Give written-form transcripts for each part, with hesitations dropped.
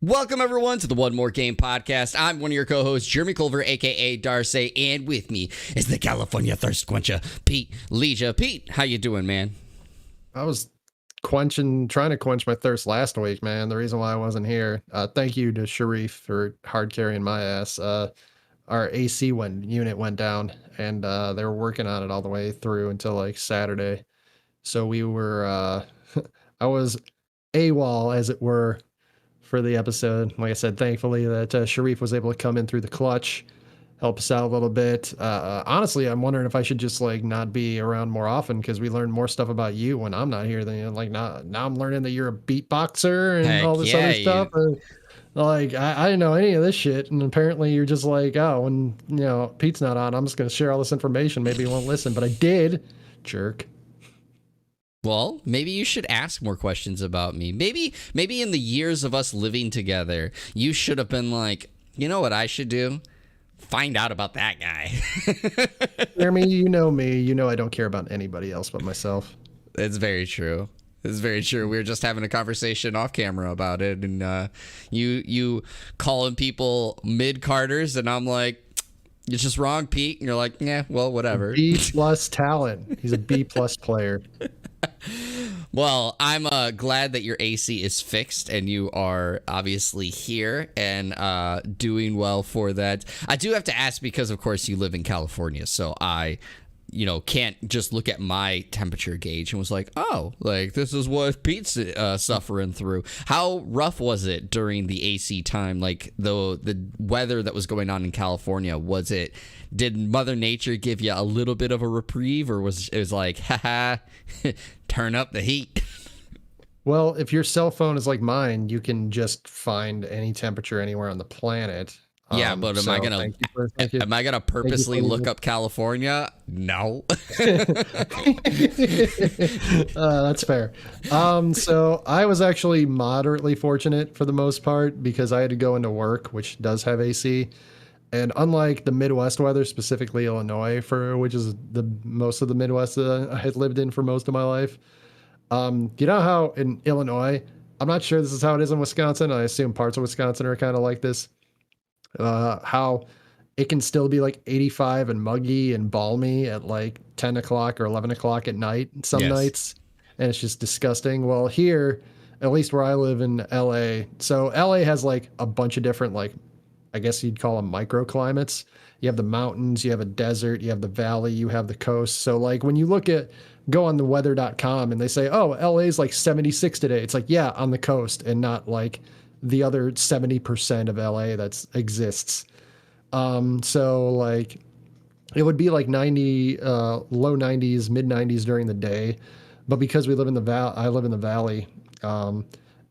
Welcome, everyone, to the One More Game podcast. I'm one of your co-hosts, Jeremy Culver, a.k.a. Darcy, and with me is the California Thirst Quencher, Pete Leisure. Pete, how you doing, man? I was trying to quench my thirst last week, man. The reason why I wasn't here. Thank you to Sharif for hard carrying my ass. Our AC unit went down, and they were working on it all the way through until like Saturday. So we were, I was AWOL, as it were, for the episode. Like I said, thankfully that Sharif was able to come in through the clutch, help us out a little bit. Honestly, I'm wondering if I should just like not be around more often, because we learn more stuff about you when I'm not here than like now I'm learning that you're a beatboxer and all this other stuff. And, like I didn't know any of this shit, and apparently you're just like, oh, when Pete's not on, I'm just gonna share all this information. Maybe you won't listen, but I did, jerk. Well, maybe you should ask more questions about me. Maybe in the years of us living together, you should have been like, you know what I should do? Find out about that guy. Jeremy, you know me. You know I don't care about anybody else but myself. It's very true. It's very true. We were just having a conversation off camera about it, and you calling people mid-carders, and I'm like, it's just wrong, Pete. And you're like, yeah, well, whatever. B+ talent. He's a B+ player. Well, I'm glad that your AC is fixed and you are obviously here and doing well for that. I do have to ask because, of course, you live in California, so I can't just look at my temperature gauge and was like, oh, like this is what Pete's suffering through. How rough was it during the AC time? Like the weather that was going on in California, did Mother Nature give you a little bit of a reprieve, or was it like, haha, turn up the heat? Well, if your cell phone is like mine, you can just find any temperature anywhere on the planet. Yeah, but am I gonna purposely look up California? No. That's fair. So I was actually moderately fortunate for the most part, because I had to go into work, which does have AC. And unlike the Midwest weather, specifically Illinois, which is the most of the Midwest that I had lived in for most of my life. You know how in Illinois, I'm not sure this is how it is in Wisconsin. I assume parts of Wisconsin are kind of like this. How it can still be like 85 and muggy and balmy at like 10 o'clock or 11 o'clock at night some nights. And it's just disgusting. Well, here, at least where I live in LA, so LA has like a bunch of different, like, I guess you'd call them microclimates. You have the mountains, you have a desert, you have the valley, you have the coast. So like when you go on the weather.com and they say, oh, LA is like 76 today. It's like, yeah, on the coast, and not like the other 70% of LA that exists. So like it would be like 90, low 90s, mid 90s during the day. But because we live in I live in the valley,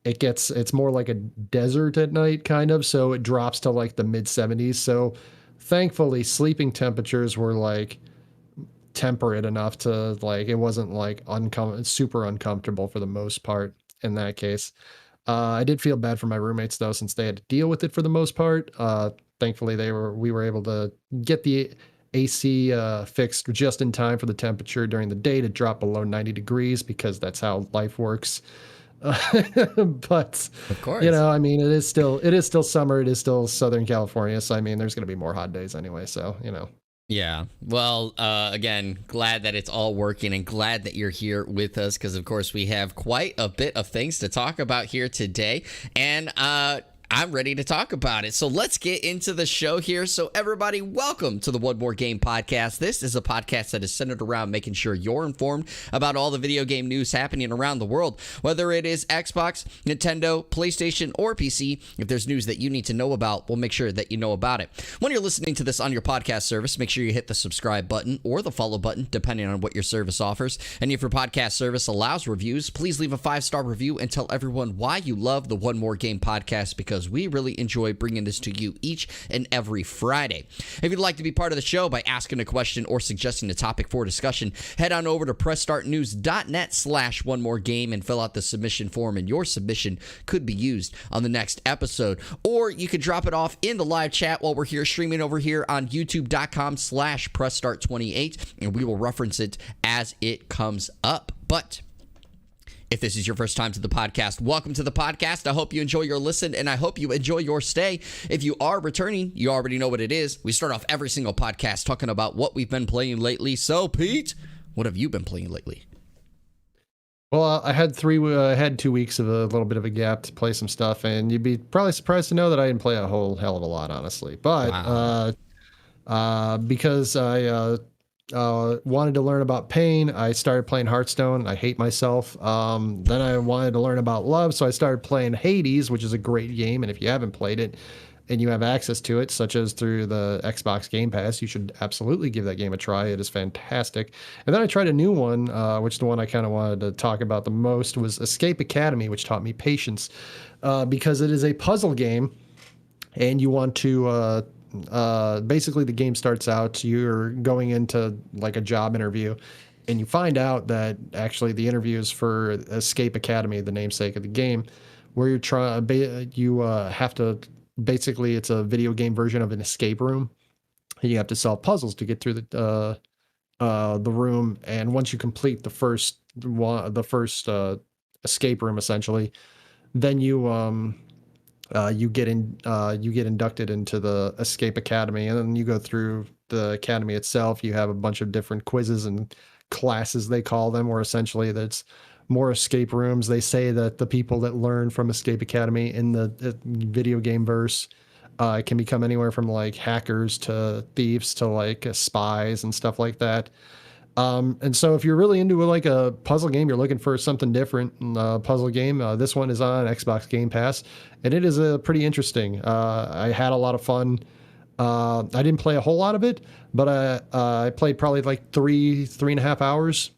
it's more like a desert at night kind of. So it drops to like the mid 70s. So thankfully sleeping temperatures were like temperate enough to like, it wasn't like super uncomfortable for the most part in that case. I did feel bad for my roommates though, since they had to deal with it for the most part. Thankfully we were able to get the AC fixed just in time for the temperature during the day to drop below 90 degrees, because that's how life works. But of course, I mean, it is still summer. It is still Southern California. So, I mean, there's going to be more hot days anyway. So, Yeah. Well, again, glad that it's all working and glad that you're here with us, because, of course, we have quite a bit of things to talk about here today. And I'm ready to talk about it. So let's get into the show here. So everybody, welcome to the One More Game podcast. This is a podcast that is centered around making sure you're informed about all the video game news happening around the world, whether it is Xbox, Nintendo, PlayStation, or PC. If there's news that you need to know about, we'll make sure that you know about it. When you're listening to this on your podcast service, make sure you hit the subscribe button or the follow button, depending on what your service offers. And if your podcast service allows reviews, please leave a 5-star review and tell everyone why you love the One More Game podcast, because we really enjoy bringing this to you each and every Friday. If you'd like to be part of the show by asking a question or suggesting a topic for discussion, head on over to pressstartnews.net/onemoregame and fill out the submission form, and your submission could be used on the next episode. Or you could drop it off in the live chat while we're here streaming over here on youtube.com/presssstart28, and we will reference it as it comes up. But If this is your first time to the podcast, welcome to the podcast. I hope you enjoy your listen, and I hope you enjoy your stay. If you are returning, you already know what it is. We start off every single podcast talking about what we've been playing lately. So, Pete, what have you been playing lately? Well, I had 2 weeks of a little bit of a gap to play some stuff, and you'd be probably surprised to know that I didn't play a whole hell of a lot, honestly. But because I wanted to learn about pain, I started playing Hearthstone. I hate myself. Then I wanted to learn about love, so I started playing Hades, which is a great game. And if you haven't played it and you have access to it, such as through the Xbox Game Pass, you should absolutely give that game a try. It is fantastic. And then I tried a new one, which the one I kind of wanted to talk about the most was Escape Academy, which taught me patience, because it is a puzzle game, and you want to basically the game starts out, you're going into like a job interview, and you find out that actually the interview is for Escape Academy, the namesake of the game, where you have to basically, it's a video game version of an escape room, and you have to solve puzzles to get through the room. And once you complete the first escape room, essentially, then you get inducted into the Escape Academy, and then you go through the academy itself. You have a bunch of different quizzes and classes, they call them, where essentially that's more escape rooms. They say that the people that learn from Escape Academy in the video game verse can become anywhere from like hackers to thieves to like spies and stuff like that. And so if you're really into like a puzzle game, you're looking for something different, puzzle game, this one is on Xbox Game Pass, and it is pretty interesting. I had a lot of fun. I didn't play a whole lot of it, but I played probably like three and a half hours,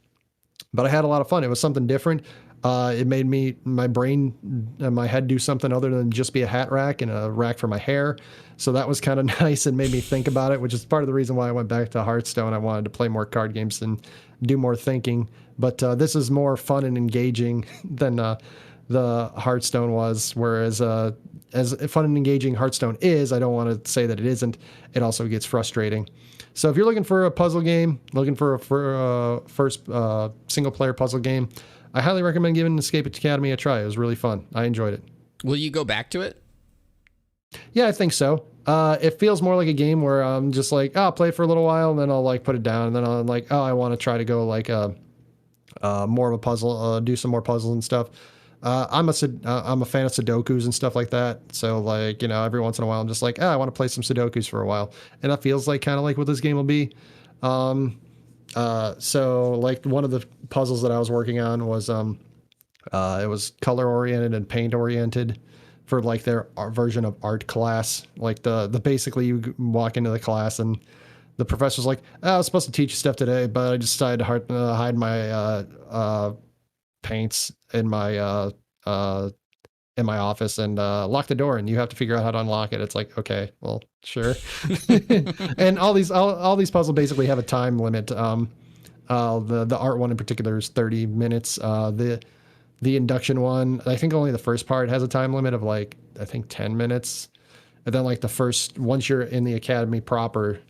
but I had a lot of fun. It was something different. It made my brain and my head do something other than just be a hat rack and a rack for my hair. So that was kind of nice and made me think about it, which is part of the reason why I went back to Hearthstone. I wanted to play more card games and do more thinking. But this is more fun and engaging than the Hearthstone was. Whereas as fun and engaging Hearthstone is, I don't want to say that it isn't. It also gets frustrating. So if you're looking for a puzzle game, looking for a first single-player puzzle game, I highly recommend giving Escape Academy a try. It was really fun. I enjoyed it. Will you go back to it? Yeah, I think so. It feels more like a game where I'm just like, oh, I'll play for a little while, and then I'll like put it down, and then I'm like, oh, I want to try to go like more of a puzzle, do some more puzzles and stuff. I'm a fan of Sudokus and stuff like that. So like, every once in a while, I'm just like, I want to play some Sudokus for a while, and that feels like kind of like what this game will be. So like one of the puzzles that I was working on was it was color oriented and paint oriented for like their version of art class. Like the basically you walk into the class and the professor's like, I was supposed to teach you stuff today, but I decided to hide my paints in my office and lock the door, and you have to figure out how to unlock it. It's like, okay, well, sure. And all these puzzles basically have a time limit. The art one in particular is 30 minutes. The induction one, I think only the first part has a time limit of like, I think 10 minutes. And then like once you're in the academy proper,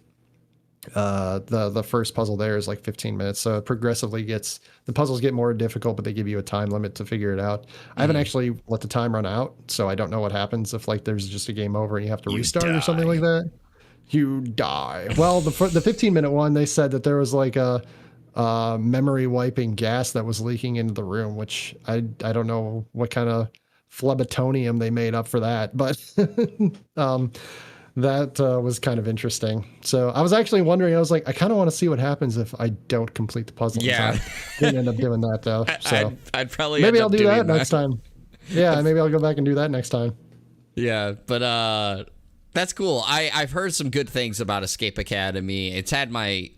the first puzzle there is like 15 minutes. So it progressively the puzzles get more difficult, but they give you a time limit to figure it out. I haven't actually let the time run out, so I don't know what happens if like there's just a game over and you have to restart or something like that. You die. Well, the 15-minute one, they said that there was like a memory wiping gas that was leaking into the room, which I don't know what kind of phlebotomium they made up for that, but that was kind of interesting. So I was actually wondering, I was like, I kind of want to see what happens if I don't complete the puzzle. Yeah. Didn't end up doing that though. So I'd probably maybe I'll do that next time. Yeah, maybe I'll go back and do that next time. Yeah, but that's cool. I've heard some good things about Escape Academy. It's had my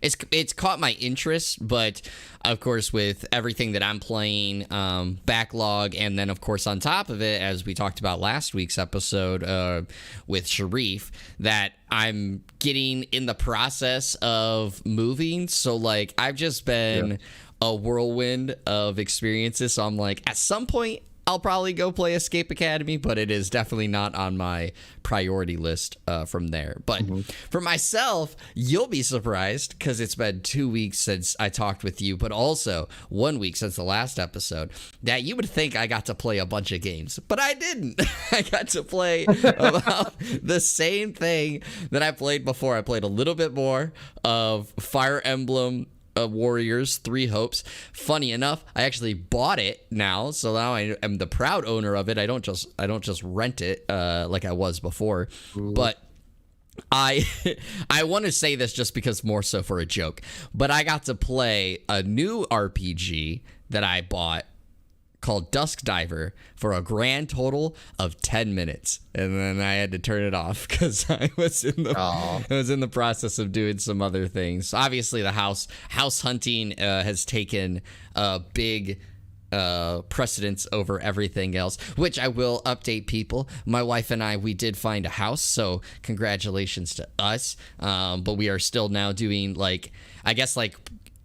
it's caught my interest, but of course with everything that I'm playing, backlog, and then of course on top of it, as we talked about last week's episode with Sharif, that I'm getting in the process of moving. So like I've just been a whirlwind of experiences. So I'm like, at some point I'll probably go play Escape Academy, but it is definitely not on my priority list from there. But for myself, you'll be surprised because it's been 2 weeks since I talked with you, but also 1 week since the last episode, that you would think I got to play a bunch of games, but I didn't. I got to play about the same thing that I played before. I played a little bit more of Fire Emblem Warriors 3 Hopes. Funny enough, I actually bought it now, so now I am the proud owner of it. I don't just rent it like I was before. Ooh. But I want to say this just because more so for a joke, but I got to play a new RPG that I bought called Dusk Diver for a grand total of 10 minutes, and then I had to turn it off because I was in the process of doing some other things. Obviously, the house hunting has taken a big precedence over everything else, which I will update people. My wife and I, we did find a house, so congratulations to us. But we are still now doing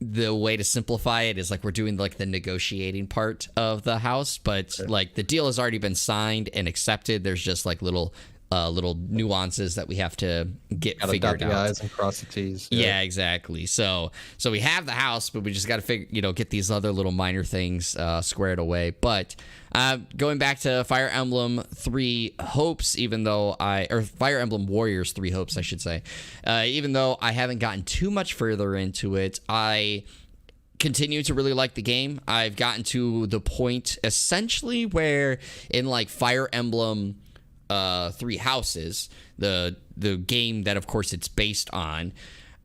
the way to simplify it is we're doing the negotiating part of the house, but the deal has already been signed and accepted. There's just little nuances that we have to get figured out. Dot the I's and cross the T's. Yeah, exactly. So we have the house, but we just got to get these other little minor things squared away. But going back to Fire Emblem 3 Hopes, Fire Emblem Warriors 3 Hopes, I should say, even though I haven't gotten too much further into it, I continue to really like the game. I've gotten to the point essentially where in Fire Emblem 3 Houses, the game that of course it's based on,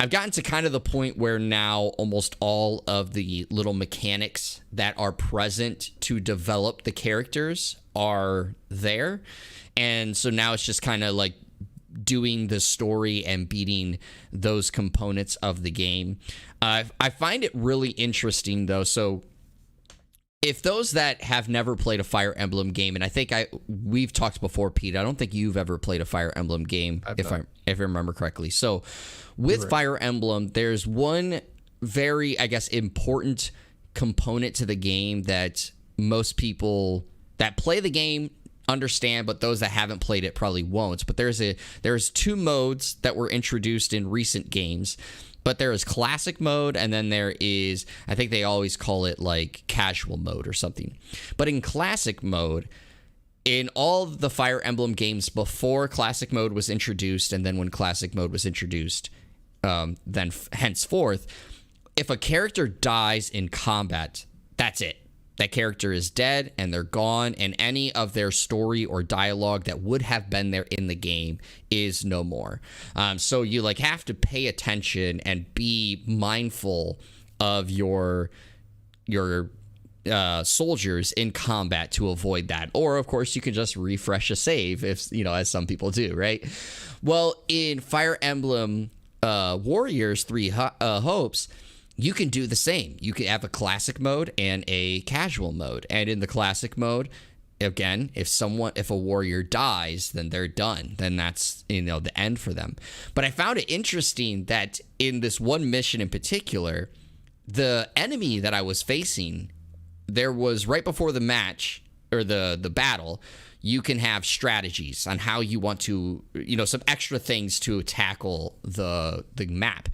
I've gotten to kind of the point where now almost all of the little mechanics that are present to develop the characters are there. And so now it's just kind of doing the story and beating those components of the game. I find it really interesting though. So if those that have never played a Fire Emblem game, and I think we've talked before, Pete, I don't think you've ever played a Fire Emblem game, if I remember correctly. So with Fire Emblem, there's one very, I guess, important component to the game that most people that play the game understand, but those that haven't played it probably won't. But there's 2 modes that were introduced in recent games. But there is classic mode, and then there is, I think they always call it casual mode or something. But in classic mode, in all the Fire Emblem games before classic mode was introduced, and then when classic mode was introduced, then henceforth, if a character dies in combat, that's it. That character is dead and they're gone, and any of their story or dialogue that would have been there in the game is no more. So you have to pay attention and be mindful of your soldiers in combat to avoid that. Or of course you can just refresh a save if as some people do, right? Well, in Fire Emblem Warriors 3 Hopes, you can do the same. You can have a classic mode and a casual mode. And in the classic mode, again, if a warrior dies, then they're done. Then that's, the end for them. But I found it interesting that in this one mission in particular, the enemy that I was facing, there was right before the match or the battle, you can have strategies on how you want to, some extra things to tackle the map.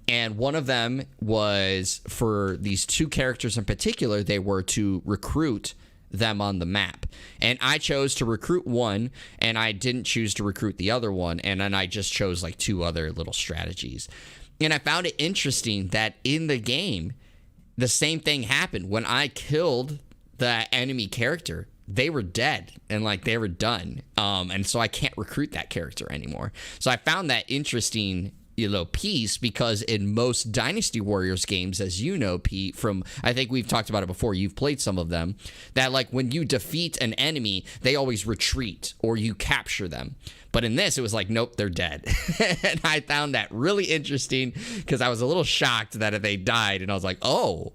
And one of them was for these 2 characters in particular, they were to recruit them on the map. And I chose to recruit one, and I didn't choose to recruit the other one. And then I just chose 2 other little strategies. And I found it interesting that in the game, the same thing happened. When I killed the enemy character, they were dead and they were done. And so I can't recruit that character anymore. So I found that interesting piece, because in most Dynasty Warriors games, as you know, Pete, I think we've talked about it before, you've played some of them, that when you defeat an enemy, they always retreat or you capture them. But in this, it was nope, they're dead. And I found that really interesting because I was a little shocked that they died, and I was oh,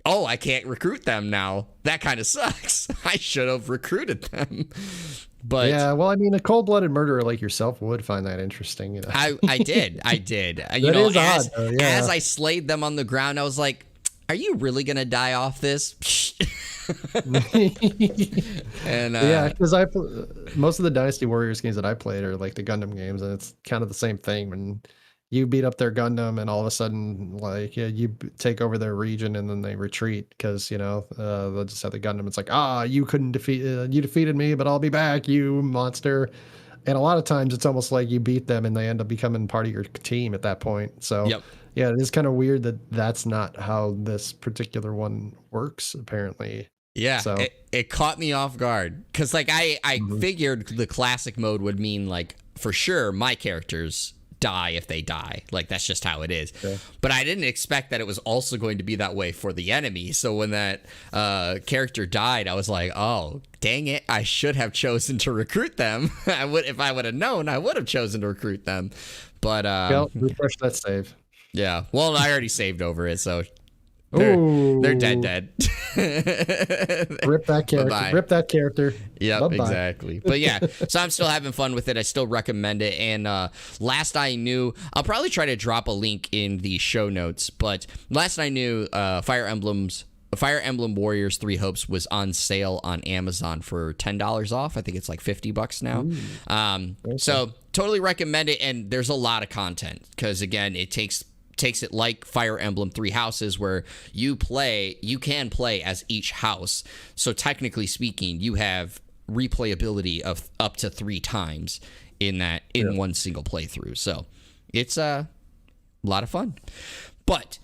I can't recruit them now. That kind of sucks. I should have recruited them. But yeah, well, I mean, a cold-blooded murderer like yourself would find that interesting. I did. Odd, as I slayed them on the ground, I was like, are you really going to die off this? And Yeah, because most of the Dynasty Warriors games that I played are like the Gundam games, and it's kind of the same thing. When you beat up their Gundam, and all of a sudden, like, yeah, take over their region, and then they retreat because they'll just have the Gundam. It's like, you couldn't defeat, you defeated me, but I'll be back, you monster. And a lot of times, it's almost like you beat them, and they end up becoming part of your team at that point. So, yep. yeah, it is kind of weird that that's not how this particular one works, apparently. Yeah, So. it caught me off guard because like I Mhm. figured the classic mode would mean like for sure my characters die if they die. Like that's just how it is. Yeah. But I didn't expect that it was also going to be that way for the enemy. So when that character died, I was like, oh, dang it. I should have chosen to recruit them. If I would have known, I would have chosen to recruit them. But Refresh that save. yeah. Well, I already saved over it, so they're dead. Rip that character. Bye-bye. Rip that character. Yep, Bye-bye. exactly. But yeah, so I'm still having fun with it. I still recommend it. And last I knew, I'll probably try to drop a link in the show notes. But last I knew, Fire Emblem Warriors 3 Hopes was on sale on Amazon for $10 off. I think it's like $50 now. So totally recommend it. And there's a lot of content because, again, it takes it like Fire Emblem Three Houses, where you can play as each house. So technically speaking, you have replayability of up to 3 times in one single playthrough. So it's a lot of fun. But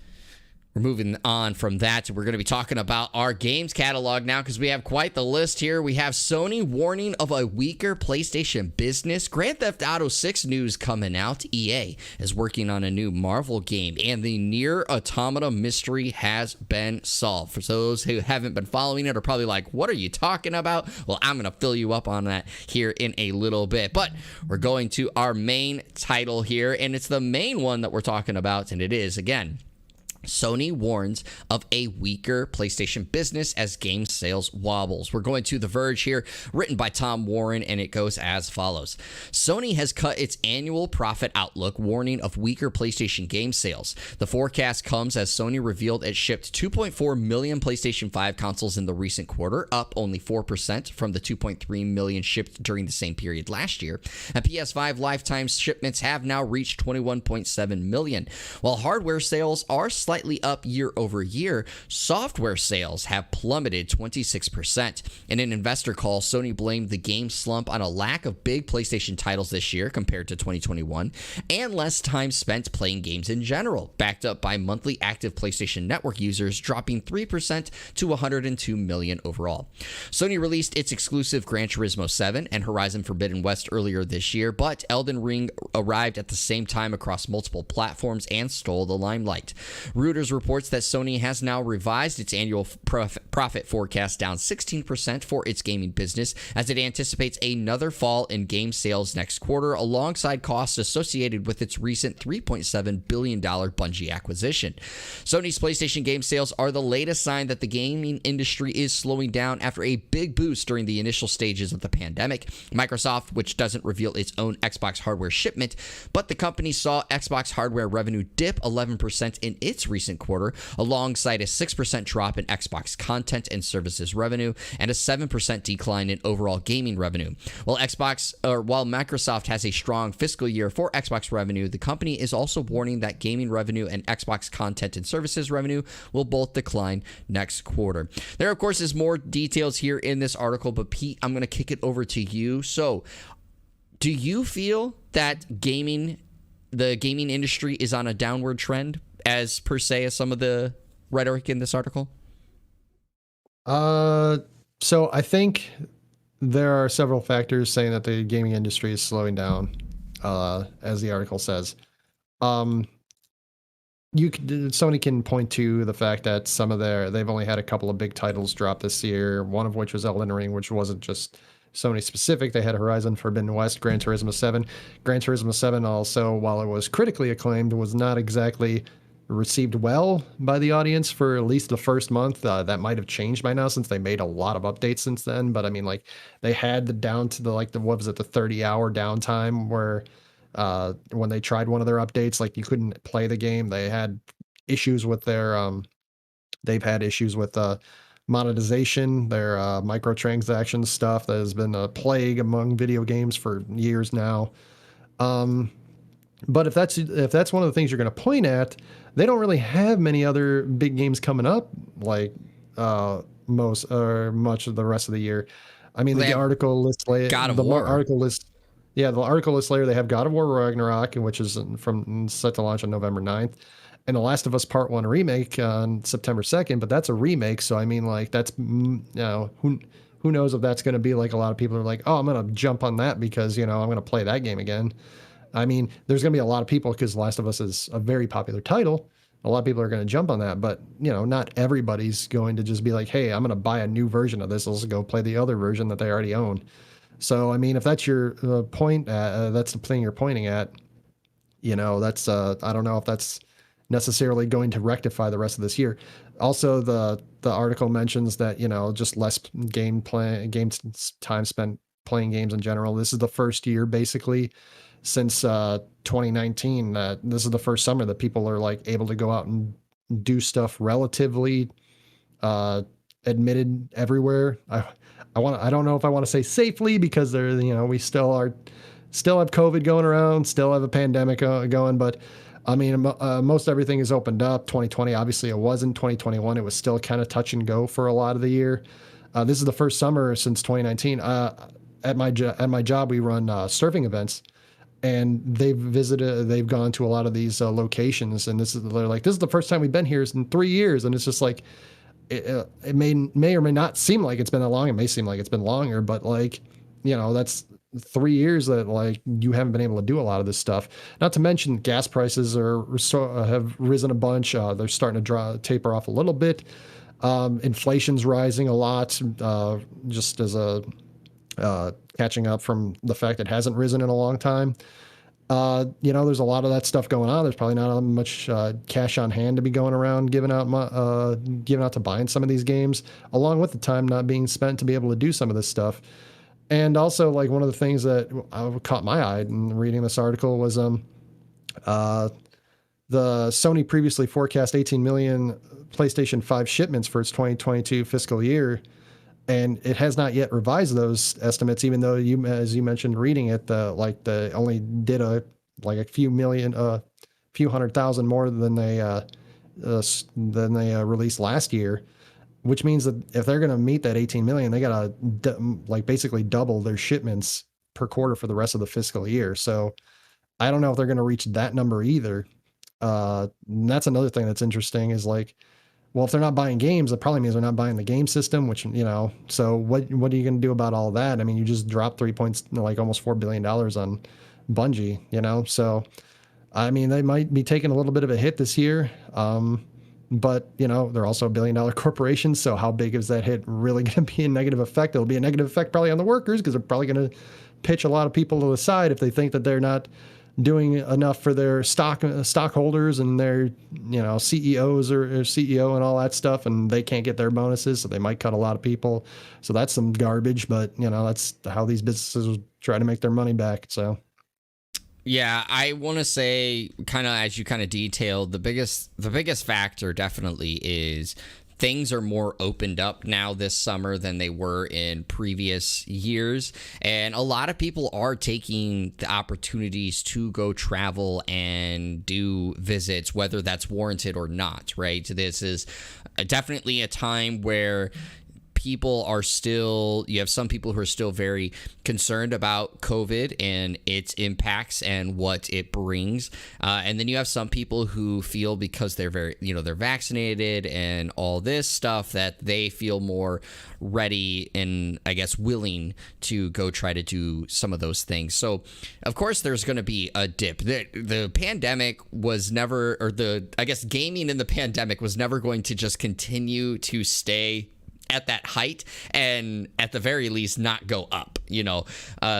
we're moving on from that. We're going to be talking about our games catalog now because we have quite the list here. We have Sony warning of a weaker PlayStation business. Grand Theft Auto 6 news coming out. EA is working on a new Marvel game. And the Nier Automata mystery has been solved. For those who haven't been following it are probably like, what are you talking about? Well, I'm going to fill you up on that here in a little bit. But we're going to our main title here. And it's the main one that we're talking about. And it is, again, Sony warns of a weaker PlayStation business as game sales wobbles. We're going to The Verge here, written by Tom Warren, and it goes as follows. Sony has cut its annual profit outlook, warning of weaker PlayStation game sales. The forecast comes as Sony revealed it shipped 2.4 million PlayStation 5 consoles in the recent quarter, up only 4% from the 2.3 million shipped during the same period last year. And PS5 lifetime shipments have now reached 21.7 million. While hardware sales are slightly up year over year, software sales have plummeted 26%. In an investor call, Sony blamed the game slump on a lack of big PlayStation titles this year compared to 2021 and less time spent playing games in general, backed up by monthly active PlayStation Network users dropping 3% to 102 million overall. Sony released its exclusive Gran Turismo 7 and Horizon Forbidden West earlier this year, but Elden Ring arrived at the same time across multiple platforms and stole the limelight. Reuters reports that Sony has now revised its annual profit forecast down 16% for its gaming business as it anticipates another fall in game sales next quarter alongside costs associated with its recent $3.7 billion Bungie acquisition. Sony's PlayStation game sales are the latest sign that the gaming industry is slowing down after a big boost during the initial stages of the pandemic. Microsoft, which doesn't reveal its own Xbox hardware shipment, but the company saw Xbox hardware revenue dip 11% in its recent quarter, alongside a 6% drop in Xbox content and services revenue and a 7% decline in overall gaming revenue. While Microsoft has a strong fiscal year for Xbox revenue, the company is also warning that gaming revenue and Xbox content and services revenue will both decline next quarter. There, of course, is more details here in this article, but Pete, I'm going to kick it over to you. So, do you feel that the gaming industry is on a downward trend, as per se as some of the rhetoric in this article? So I think there are several factors saying that the gaming industry is slowing down, as the article says. Sony can point to the fact that they've only had a couple of big titles drop this year, one of which was Elden Ring, which wasn't just Sony specific. They had Horizon Forbidden West, Gran Turismo 7. Gran Turismo 7 also, while it was critically acclaimed, was not exactly received well by the audience for at least the first month. That might have changed by now since they made a lot of updates since then. But I mean, like, they had the 30-hour downtime where when they tried one of their updates, like, you couldn't play the game. They had issues with they've had issues with monetization, their microtransaction stuff that has been a plague among video games for years now. But if that's one of the things you're going to point at, they don't really have many other big games coming up like most or much of the rest of the year. I mean, They the have article lists God of War. article lists. Yeah, the article lists later they have God of War Ragnarok, which is from set to launch on November 9th, and The Last of Us Part 1 remake on September 2nd. But that's a remake, so I mean, like that's who knows if that's going to be like a lot of people are like, oh, I'm going to jump on that because I'm going to play that game again. I mean, there's going to be a lot of people because Last of Us is a very popular title. A lot of people are going to jump on that, but not everybody's going to just be like, "Hey, I'm going to buy a new version of this. Let's go play the other version that they already own." So, I mean, if that's your point, that's the thing you're pointing at. That's I don't know if that's necessarily going to rectify the rest of this year. Also, the article mentions that just less game time spent playing games in general. This is the first year basically since 2019 that this is the first summer that people are like able to go out and do stuff relatively admitted everywhere. I don't know if I want to say safely because we still have COVID going around, still have a pandemic going, but I mean, most everything is opened up. 2020, obviously it wasn't. 2021, it was still kind of touch and go for a lot of the year. This is the first summer since 2019. At my job, we run surfing events, and they've gone to a lot of these locations, and they're like, this is the first time we've been here in 3 years, and it's just like, it may or may not seem like it's been that long. It may seem like it's been longer, but like, that's 3 years that like you haven't been able to do a lot of this stuff. Not to mention gas prices have risen a bunch. They're starting to taper off a little bit. Inflation's rising a lot, just as a catching up from the fact it hasn't risen in a long time. There's a lot of that stuff going on. There's probably not much cash on hand to be going around giving out to buying some of these games, along with the time not being spent to be able to do some of this stuff. And also, like, one of the things that caught my eye in reading this article was the Sony previously forecast 18 million PlayStation 5 shipments for its 2022 fiscal year, and it has not yet revised those estimates, even though as you mentioned reading it, they only did a few 100,000 more than they released last year, which means that if they're going to meet that 18 million, they got to basically double their shipments per quarter for the rest of the fiscal year. So I don't know if they're going to reach that number either. And that's another thing that's interesting is like, well, if they're not buying games, that probably means they're not buying the game system, which, so what are you going to do about all that? I mean, you just dropped almost $4 billion on Bungie, so, I mean, they might be taking a little bit of a hit this year. But, they're also a $1 billion corporation. So how big is that hit really going to be a negative effect? It'll be a negative effect probably on the workers because they're probably going to pitch a lot of people to the side if they think that they're not doing enough for their stockholders and their, CEOs or CEO and all that stuff. And they can't get their bonuses. So they might cut a lot of people. So that's some garbage. But, that's how these businesses try to make their money back. So. Yeah, I want to say, kind of as you kind of detailed, the biggest factor definitely is things are more opened up now this summer than they were in previous years. And a lot of people are taking the opportunities to go travel and do visits, whether that's warranted or not, right? This is definitely a time where you have some people who are still very concerned about COVID and its impacts and what it brings. And then you have some people who feel because they're they're vaccinated and all this stuff that they feel more ready and I guess willing to go try to do some of those things. So of course there's going to be a dip. The pandemic was never, gaming in the pandemic was never going to just continue to stay at that height and at the very least not go up,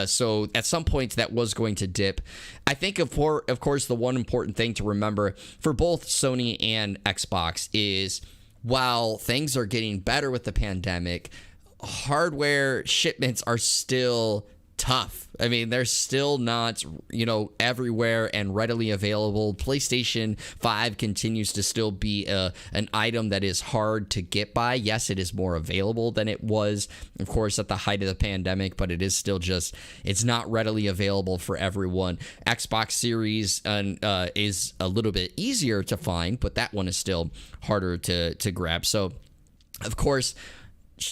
so at some point that was going to dip. I think of course the one important thing to remember for both Sony and Xbox is while things are getting better with the pandemic, hardware shipments are still tough. I mean, they're still not, everywhere and readily available. PlayStation 5 continues to still be an item that is hard to get by. Yes, it is more available than it was, of course, at the height of the pandemic, but it is still just, it's not readily available for everyone. Xbox Series is a little bit easier to find, but that one is still harder to grab. So, of course,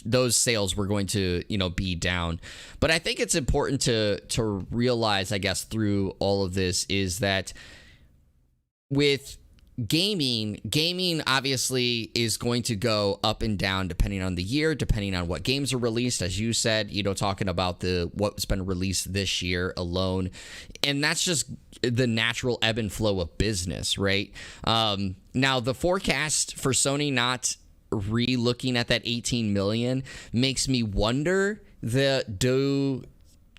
those sales were going to, be down. But I think it's important to realize, I guess, through all of this is that with gaming obviously is going to go up and down depending on the year, depending on what games are released, as you said, talking about what's been released this year alone. And that's just the natural ebb and flow of business, right? Now, the forecast for Sony not re-looking at that 18 million makes me wonder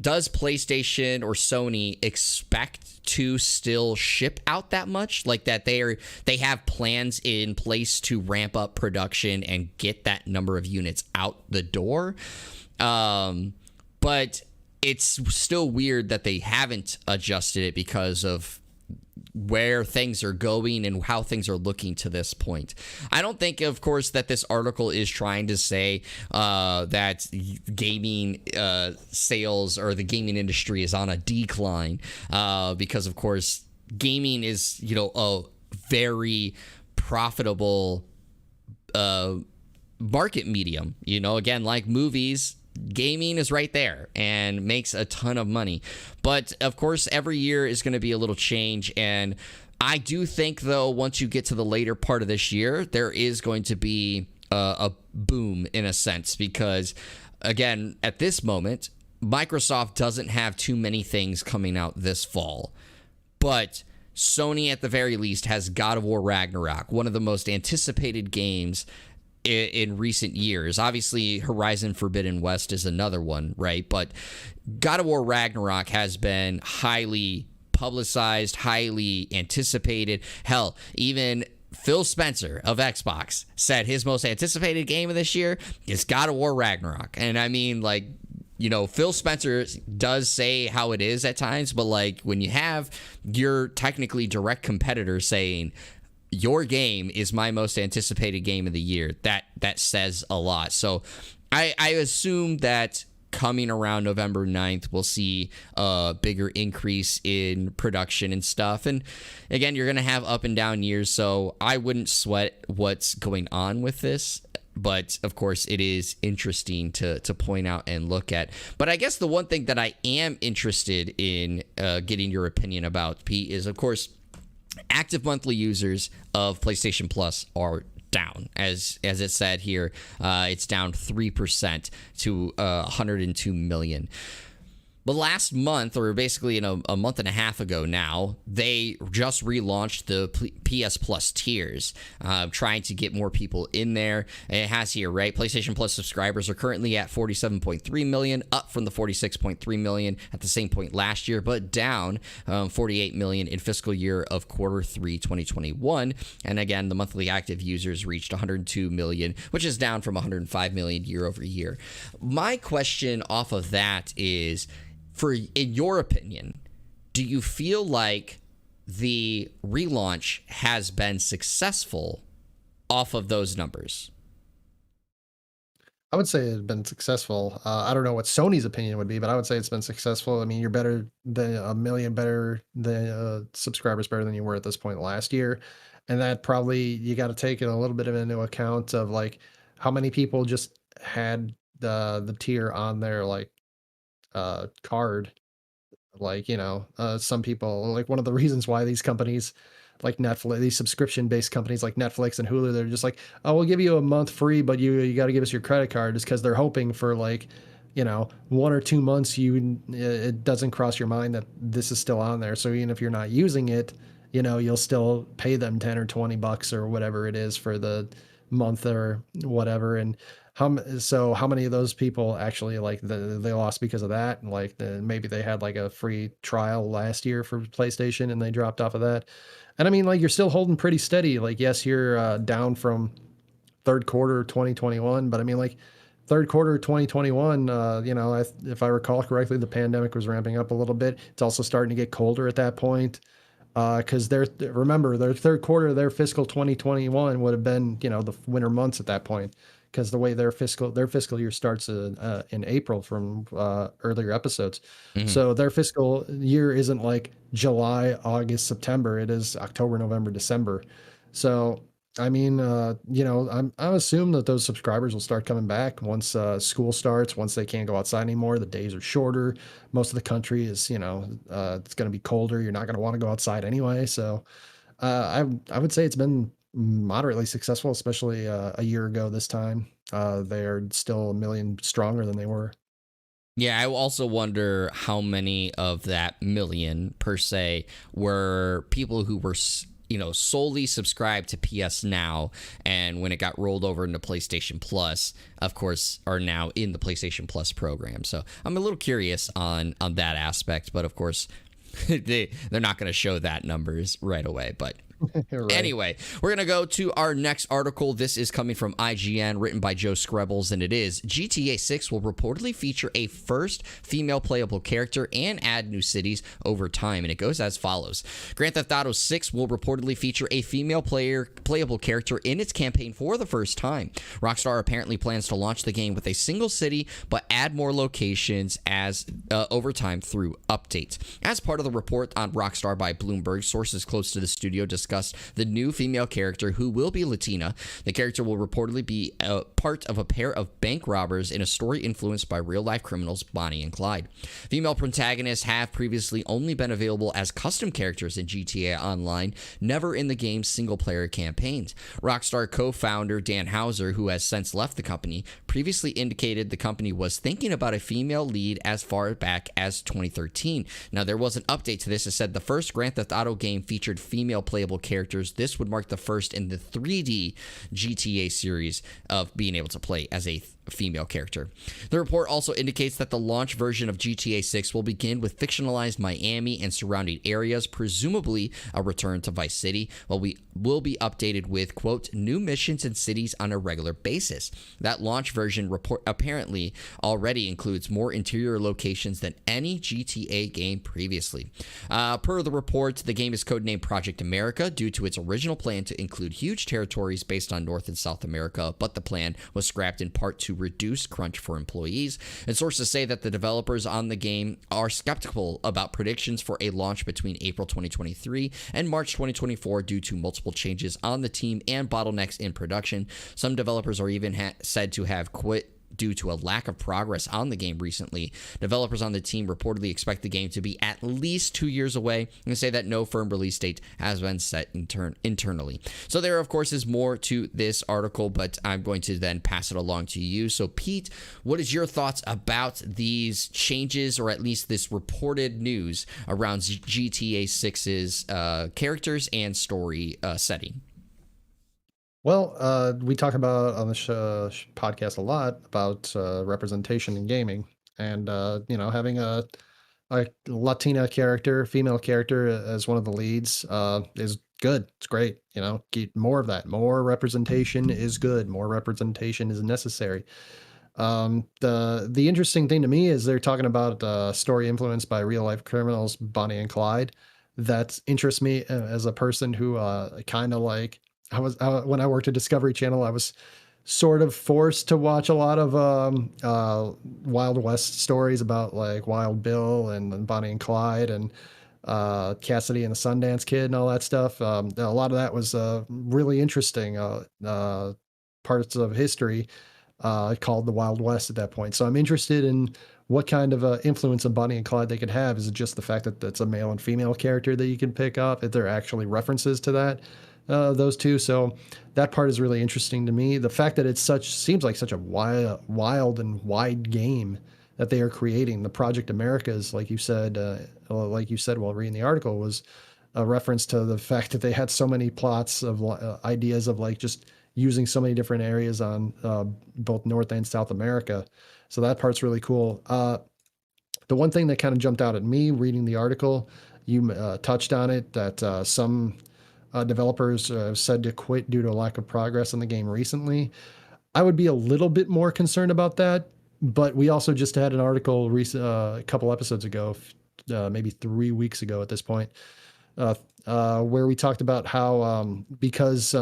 does PlayStation or Sony expect to still ship out that much, like that they have plans in place to ramp up production and get that number of units out the door, but it's still weird that they haven't adjusted it because of where things are going and how things are looking to this point. I don't think, of course, that this article is trying to say that gaming sales or the gaming industry is on a decline, because, of course, gaming is, a very profitable market medium. Again, like movies, gaming is right there and makes a ton of money. But of course, every year is going to be a little change. And I do think, though, once you get to the later part of this year, there is going to be a boom in a sense, because, again, at this moment, Microsoft doesn't have too many things coming out this fall. But Sony, at the very least, has God of War Ragnarok, one of the most anticipated games in recent years. Obviously, Horizon Forbidden West is another one, right? But God of War Ragnarok has been highly publicized, highly anticipated. Hell, even Phil Spencer of Xbox said his most anticipated game of this year is God of War Ragnarok. And I mean, like, Phil Spencer does say how it is at times, but like when you have your technically direct competitor saying, your game is my most anticipated game of the year, that says a lot. So I assume that coming around November 9th, we'll see a bigger increase in production and stuff. And again, you're going to have up and down years, so I wouldn't sweat what's going on with this. But of course, it is interesting to point out and look at. But I guess the one thing that I am interested in getting your opinion about, Pete, is, of course, active monthly users of PlayStation Plus are down. As it said here, it's down 3% to 102 million. But last month, or basically a month and a half ago now, they just relaunched the PS Plus tiers, trying to get more people in there. And it has here, right? PlayStation Plus subscribers are currently at 47.3 million, up from the 46.3 million at the same point last year, but down 48 million in fiscal year of Q3 2021. And again, the monthly active users reached 102 million, which is down from 105 million year over year. My question off of that is, in your opinion, do you feel like the relaunch has been successful off of those numbers? I would say it's been successful. I don't know what Sony's opinion would be, but I would say it's been successful. I mean, you're better than a million better than subscribers better than you were at this point last year. And that probably, you got to take it a little bit of into account of like how many people just had the tier on their like card. Like, some people, like, one of the reasons why these companies like Netflix, these subscription based companies like Netflix and Hulu, they're just like, oh, we'll give you a month free, but you got to give us your credit card, just because they're hoping for like, 1 or 2 months it doesn't cross your mind that this is still on there. So even if you're not using it, you'll still pay them 10 or 20 bucks or whatever it is for the month or whatever. And how many of those people actually like they lost because of that? And like maybe they had like a free trial last year for PlayStation and they dropped off of that. And I mean, like, you're still holding pretty steady. Like, yes, you're down from third quarter 2021, but I mean, like, third quarter of 2021, if I recall correctly, the pandemic was ramping up a little bit. It's also starting to get colder at that point. Because remember, their third quarter of their fiscal 2021 would have been, the winter months at that point, because the way their fiscal year starts in April from earlier episodes. Mhm. So their fiscal year isn't like July, August, September. It is October, November, December. So I mean, I assume that those subscribers will start coming back once school starts. Once they can't go outside anymore, the days are shorter. Most of the country is, it's going to be colder. You're not going to want to go outside anyway. So I would say it's been moderately successful, especially a year ago this time. They're still a million stronger than they were. Yeah, I also wonder how many of that million per se were people who were solely subscribed to PS Now, and when it got rolled over into PlayStation Plus, of course, are now in the PlayStation Plus program. So I'm a little curious on that aspect, but of course, they're not going to show that numbers right away. But Right. anyway, we're going to go to our next article. This is coming from IGN, written by Joe Screbbles, and it is GTA 6 will reportedly feature a first female playable character and add new cities over time. And it goes as follows. Grand Theft Auto 6 will reportedly feature a female playable character in its campaign for the first time. Rockstar apparently plans to launch the game with a single city, but add more locations as over time through updates. As part of the report on Rockstar by Bloomberg, sources close to the studio discussed the new female character who will be Latina. The character will reportedly be a part of a pair of bank robbers in a story influenced by real-life criminals Bonnie and Clyde. Female protagonists have previously only been available as custom characters in GTA Online, never in the game's single-player campaigns. Rockstar co-founder Dan Houser, who has since left the company, previously indicated the company was thinking about a female lead as far back as 2013. Now, there was an update to this. It said the first Grand Theft Auto game featured female playable characters. This would mark the first in the 3D GTA series of being able to play as a female character. The report also indicates that the launch version of GTA 6 will begin with fictionalized Miami and surrounding areas, presumably a return to Vice City, while we will be updated with, quote, new missions and cities on a regular basis. That launch version report apparently already includes more interior locations than any GTA game previously. Per the report, the game is codenamed Project America due to its original plan to include huge territories based on North and South America, but the plan was scrapped in part to reduce crunch for employees. And sources say that the developers on the game are skeptical about predictions for a launch between April 2023 and March 2024 due to multiple changes on the team and bottlenecks in production. Some developers are even said to have quit due to a lack of progress on the game recently. Developers on the team reportedly expect the game to be at least 2 years away and say that no firm release date has been set internally. So there, of course, is more to this article, but I'm going to then pass it along to you. So, Pete, what is your thoughts about these changes, or at least this reported news around GTA 6's characters and story setting? Well, we talk about on the podcast a lot about representation in gaming, and having a Latina character, female character as one of the leads is good. It's great. Get more of that. More representation is good. More representation is necessary. The interesting thing to me is they're talking about story influenced by real life criminals, Bonnie and Clyde. That interests me as a person who kind of like when I worked at Discovery Channel, I was sort of forced to watch a lot of Wild West stories about like Wild Bill and Bonnie and Clyde and Cassidy and the Sundance Kid and all that stuff. A lot of that was really interesting parts of history called the Wild West at that point. So I'm interested in what kind of influence of Bonnie and Clyde they could have. Is it just the fact that it's a male and female character that you can pick up? If there are actually references to that, those two. So that part is really interesting to me. The fact that seems like such a wild and wide game that they are creating. The Project Americas, like you said while reading the article, was a reference to the fact that they had so many plots of ideas of like just using so many different areas on both North and South America. So that part's really cool. The one thing that kind of jumped out at me reading the article, you touched on it, that some developers said to quit due to a lack of progress in the game recently. I would be a little bit more concerned about that. But we also just had an article a couple episodes ago, maybe 3 weeks ago at this point, where we talked about how because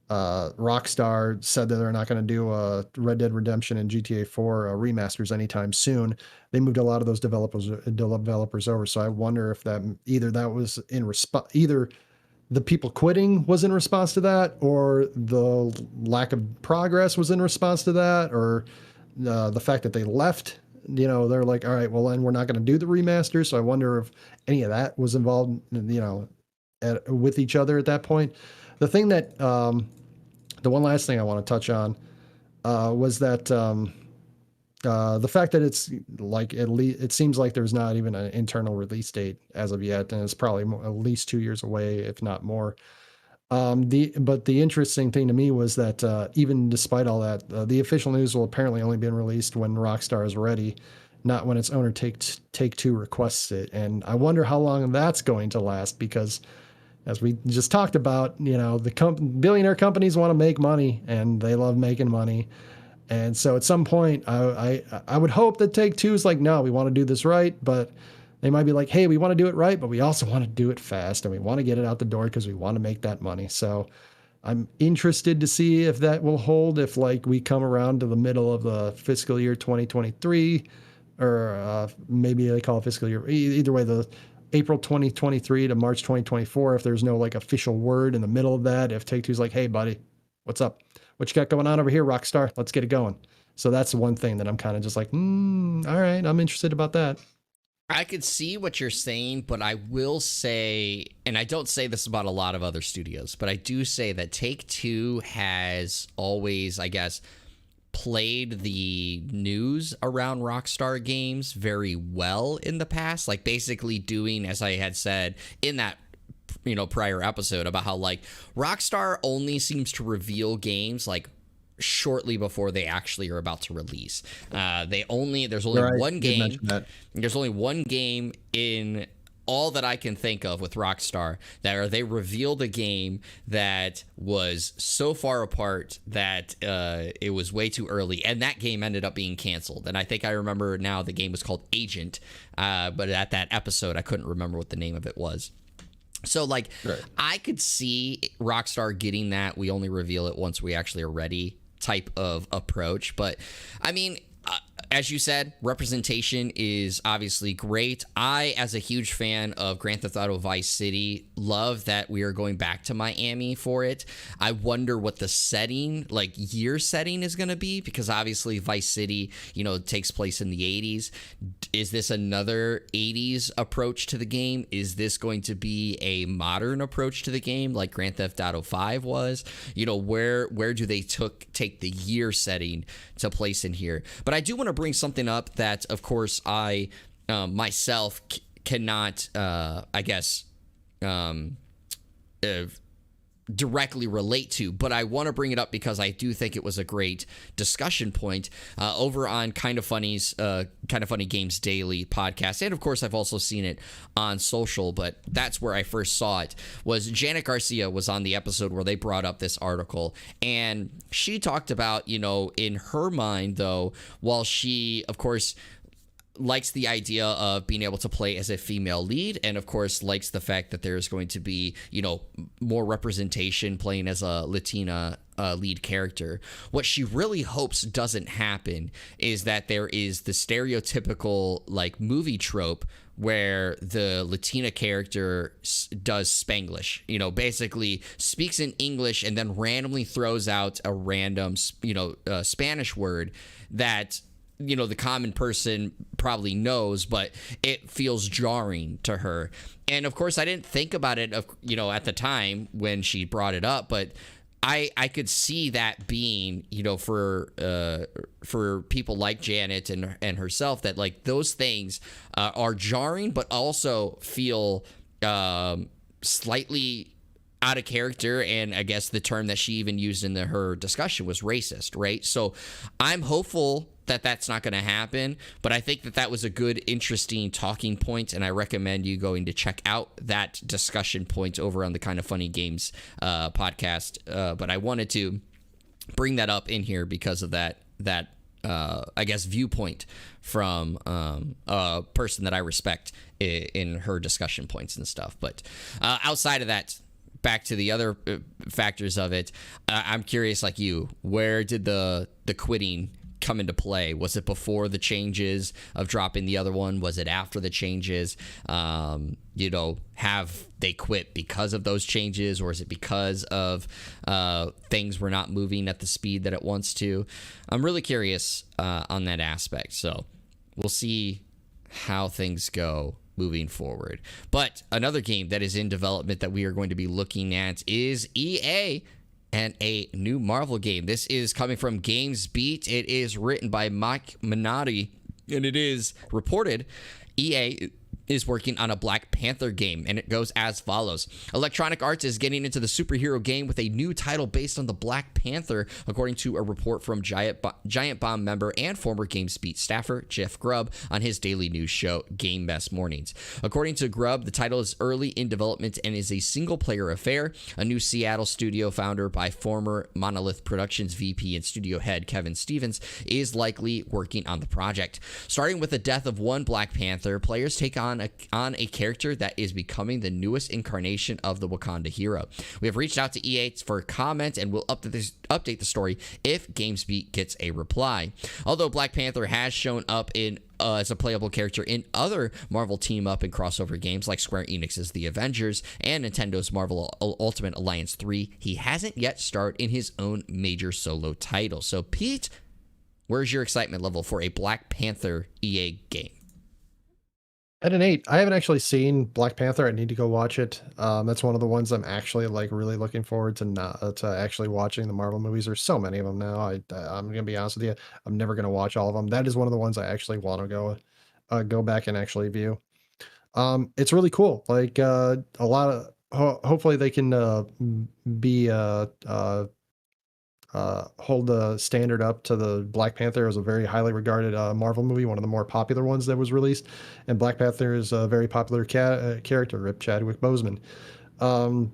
Rockstar said that they're not going to do Red Dead Redemption and GTA 4 remasters anytime soon. They moved a lot of those developers over. So I wonder if that was in response, either the people quitting was in response to that, or the lack of progress was in response to that, or the fact that they left. They're like, all right, well, then we're not going to do the remaster. So I wonder if any of that was involved, with each other at that point. The thing that, the one last thing I want to touch on was that the fact that it's like it seems like there's not even an internal release date as of yet, and it's probably at least 2 years away, if not more. But the interesting thing to me was that even despite all that, the official news will apparently only be released when Rockstar is ready, not when its owner Take-Two requests it. And I wonder how long that's going to last, because as we just talked about, the billionaire companies want to make money, and they love making money. And so at some point, I would hope that Take-Two is like, no, we want to do this right, but they might be like, hey, we want to do it right, but we also want to do it fast, and we want to get it out the door because we want to make that money. So I'm interested to see if that will hold, if like we come around to the middle of the fiscal year 2023, or maybe they call it fiscal year. Either way, the April 2023 to March 2024, if there's no like official word in the middle of that, if Take-Two's like, hey, buddy, what's up? What you got going on over here, Rockstar? Let's get it going. So that's one thing that I'm kind of just like, all right, I'm interested about that. I could see what you're saying, but I will say, and I don't say this about a lot of other studios, but I do say that Take-Two has always, I guess, played the news around Rockstar games very well in the past, like basically doing, as I had said in that prior episode, about how like Rockstar only seems to reveal games like shortly before they actually are about to release. There's only one game. There's only one game in all that I can think of with Rockstar they revealed a game that was so far apart that it was way too early, and that game ended up being canceled. And I think I remember now the game was called Agent, but at that episode I couldn't remember what the name of it was. So like, right, I could see Rockstar getting that we only reveal it once we actually are ready type of approach. But I mean, as you said, representation is obviously great. I, as a huge fan of Grand Theft Auto Vice City, love that we are going back to Miami for it. I wonder what the setting, like year setting, is going to be, because obviously Vice City, takes place in the 80s. Is this another 80s approach to the game? Is this going to be a modern approach to the game like Grand Theft Auto 5 was? Where do they take the year setting to place in here? But I do want to bring something up that, of course, I myself cannot, directly relate to, but I want to bring it up because I do think it was a great discussion point over on Kind of Funny's Kind of Funny Games Daily podcast, and of course I've also seen it on social, but that's where I first saw it. Was Janet Garcia was on the episode where they brought up this article, and she talked about, in her mind though, while she of course likes the idea of being able to play as a female lead, and of course likes the fact that there's going to be, more representation playing as a Latina lead character. What she really hopes doesn't happen is that there is the stereotypical like movie trope where the Latina character does Spanglish, basically speaks in English and then randomly throws out a random, Spanish word that the common person probably knows, but it feels jarring to her. And of course, I didn't think about it, at the time when she brought it up, but I could see that being, for people like Janet and herself, that like those things are jarring, but also feel slightly out of character, and I guess the term that she even used in her discussion was racist, right? So I'm hopeful that that's not going to happen, but I think that that was a good, interesting talking point, and I recommend you going to check out that discussion point over on the Kind of Funny Games podcast. But I wanted to bring that up in here because of that I guess viewpoint from a person that I respect in her discussion points and stuff. But outside of that, back to the other factors of it, I'm curious, like you, where did the quitting come into play? Was it before the changes of dropping the other one? Was it after the changes? Have they quit because of those changes, or is it because of things were not moving at the speed that it wants to? I'm really curious on that aspect. So we'll see how things go moving forward. But another game that is in development that we are going to be looking at is EA and a new Marvel game. This is coming from GamesBeat. It is written by Mike Minotti, and it is reported EA is working on a Black Panther game, and it goes as follows. Electronic Arts is getting into the superhero game with a new title based on the Black Panther, according to a report from Giant Bomb member and former GamesBeat staffer Jeff Grubb on his daily news show Game Mess Mornings. According to Grubb, the title is early in development and is a single-player affair. A new Seattle studio founder by former Monolith Productions VP and studio head Kevin Stevens is likely working on the project. Starting with the death of one Black Panther, players take on a character that is becoming the newest incarnation of the Wakanda hero. We have reached out to EA for comment and will update the story if GamesBeat gets a reply. Although Black Panther has shown up in as a playable character in other Marvel team-up and crossover games like Square Enix's The Avengers and Nintendo's Marvel Ultimate Alliance 3, he hasn't yet starred in his own major solo title. So, Pete, where's your excitement level for a Black Panther EA game? At an 8. I haven't actually seen Black Panther. I need to go watch it. That's one of the ones I'm actually really looking forward to actually watching. The Marvel movies. There's so many of them now. I'm gonna be honest with you. I'm never gonna watch all of them. That is one of the ones I actually want to go back and actually view. It's really cool. Like a lot of hopefully they can be hold the standard up to the Black Panther as a very highly regarded Marvel movie, one of the more popular ones that was released. And Black Panther is a very popular character, Rip Chadwick Boseman. One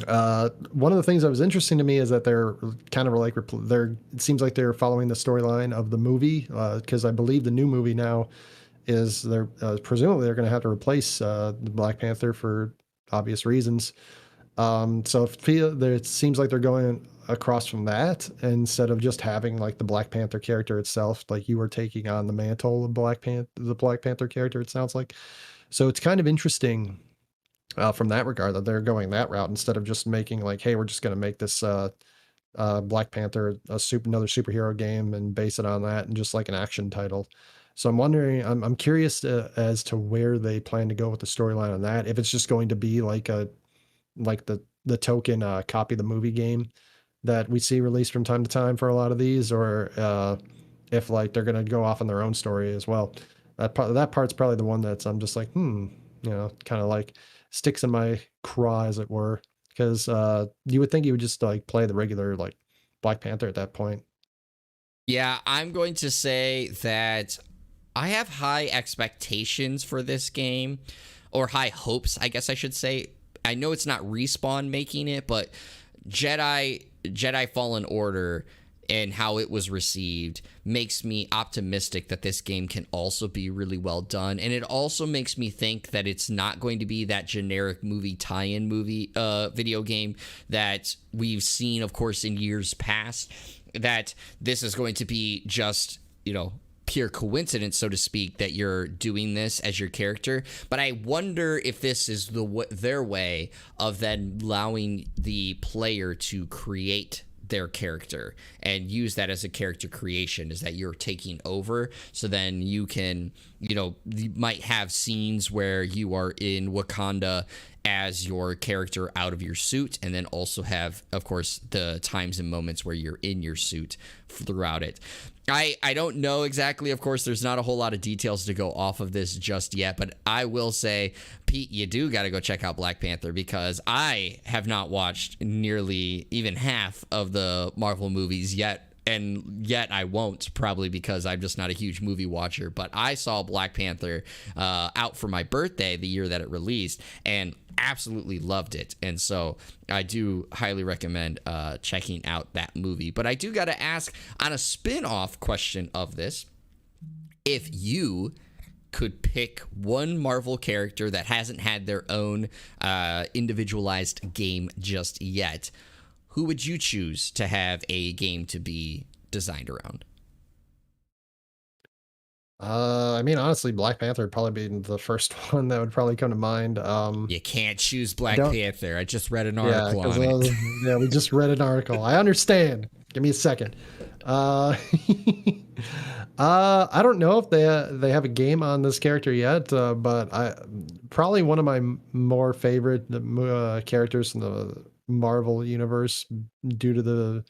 of the things that was interesting to me is that they're kind of like it seems like they're following the storyline of the movie, because I believe the new movie now is they're presumably they're going to have to replace the Black Panther for obvious reasons. So it seems like they're going across from that instead of just having like the Black Panther character itself, like you were taking on the mantle of the Black Panther character, it sounds like. So it's kind of interesting from that regard that they're going that route instead of just making like, hey, we're just going to make this Black Panther another superhero game and base it on that and just like an action title. So I'm wondering, I'm curious as to where they plan to go with the storyline on that. If it's just going to be like the token copy the movie game that we see released from time to time for a lot of these, or if like they're going to go off on their own story as well. That part's probably the one that's I'm just like, kind of like sticks in my craw, as it were, because you would think you would just like play the regular like Black Panther at that point. Yeah, I'm going to say that I have high expectations for this game, or high hopes, I guess I should say. I know it's not Respawn making it, but Jedi Fallen Order and how it was received makes me optimistic that this game can also be really well done. And it also makes me think that it's not going to be that generic movie tie-in video game that we've seen, of course, in years past, that this is going to be just, pure coincidence, so to speak, that you're doing this as your character. But I wonder if this is their way of then allowing the player to create their character and use that as a character creation, is that you're taking over. So then you can, you might have scenes where you are in Wakanda as your character out of your suit, and then also have, of course, the times and moments where you're in your suit throughout it. I don't know exactly. Of course, there's not a whole lot of details to go off of this just yet, but I will say, Pete, you do got to go check out Black Panther, because I have not watched nearly even half of the Marvel movies yet. And yet I won't, probably because I'm just not a huge movie watcher. But I saw Black Panther out for my birthday the year that it released, and absolutely loved it. And so I do highly recommend checking out that movie. But I do got to ask, on a spin-off question of this, if you could pick one Marvel character that hasn't had their own individualized game just yet, who would you choose to have a game to be designed around? I mean, honestly, Black Panther would probably be the first one that would probably come to mind. You can't choose Black Panther. I just read an article on it. Yeah, we just read an article. I understand. Give me a second. I don't know if they have a game on this character yet, but probably one of my more favorite characters in the Marvel universe due to the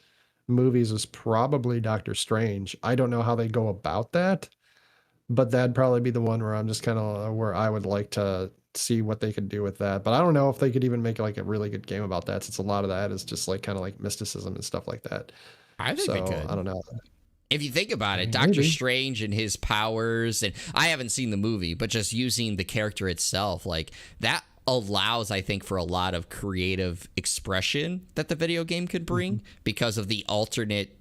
movies is probably Doctor Strange. I don't know how they go about that, but that'd probably be the one where I'm just kind of where I would like to see what they could do with that. But I don't know if they could even make like a really good game about that, since a lot of that is just like kind of like mysticism and stuff like that. I think they could. I don't know. If you think about it, Doctor Strange and his powers, and I haven't seen the movie, but just using the character itself, like that allows, I think, for a lot of creative expression that the video game could bring because of the alternate,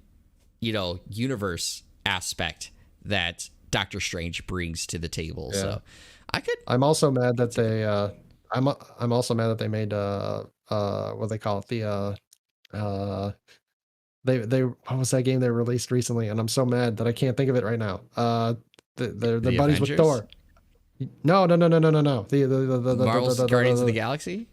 universe aspect that Doctor Strange brings to the table. Yeah. So I'm also mad that they I'm also mad that they made what they call it, they what was that game they released recently, and I'm so mad that I can't think of it right now. They're buddies Avengers? with Thor. No. The Marvel's Guardians of the Galaxy?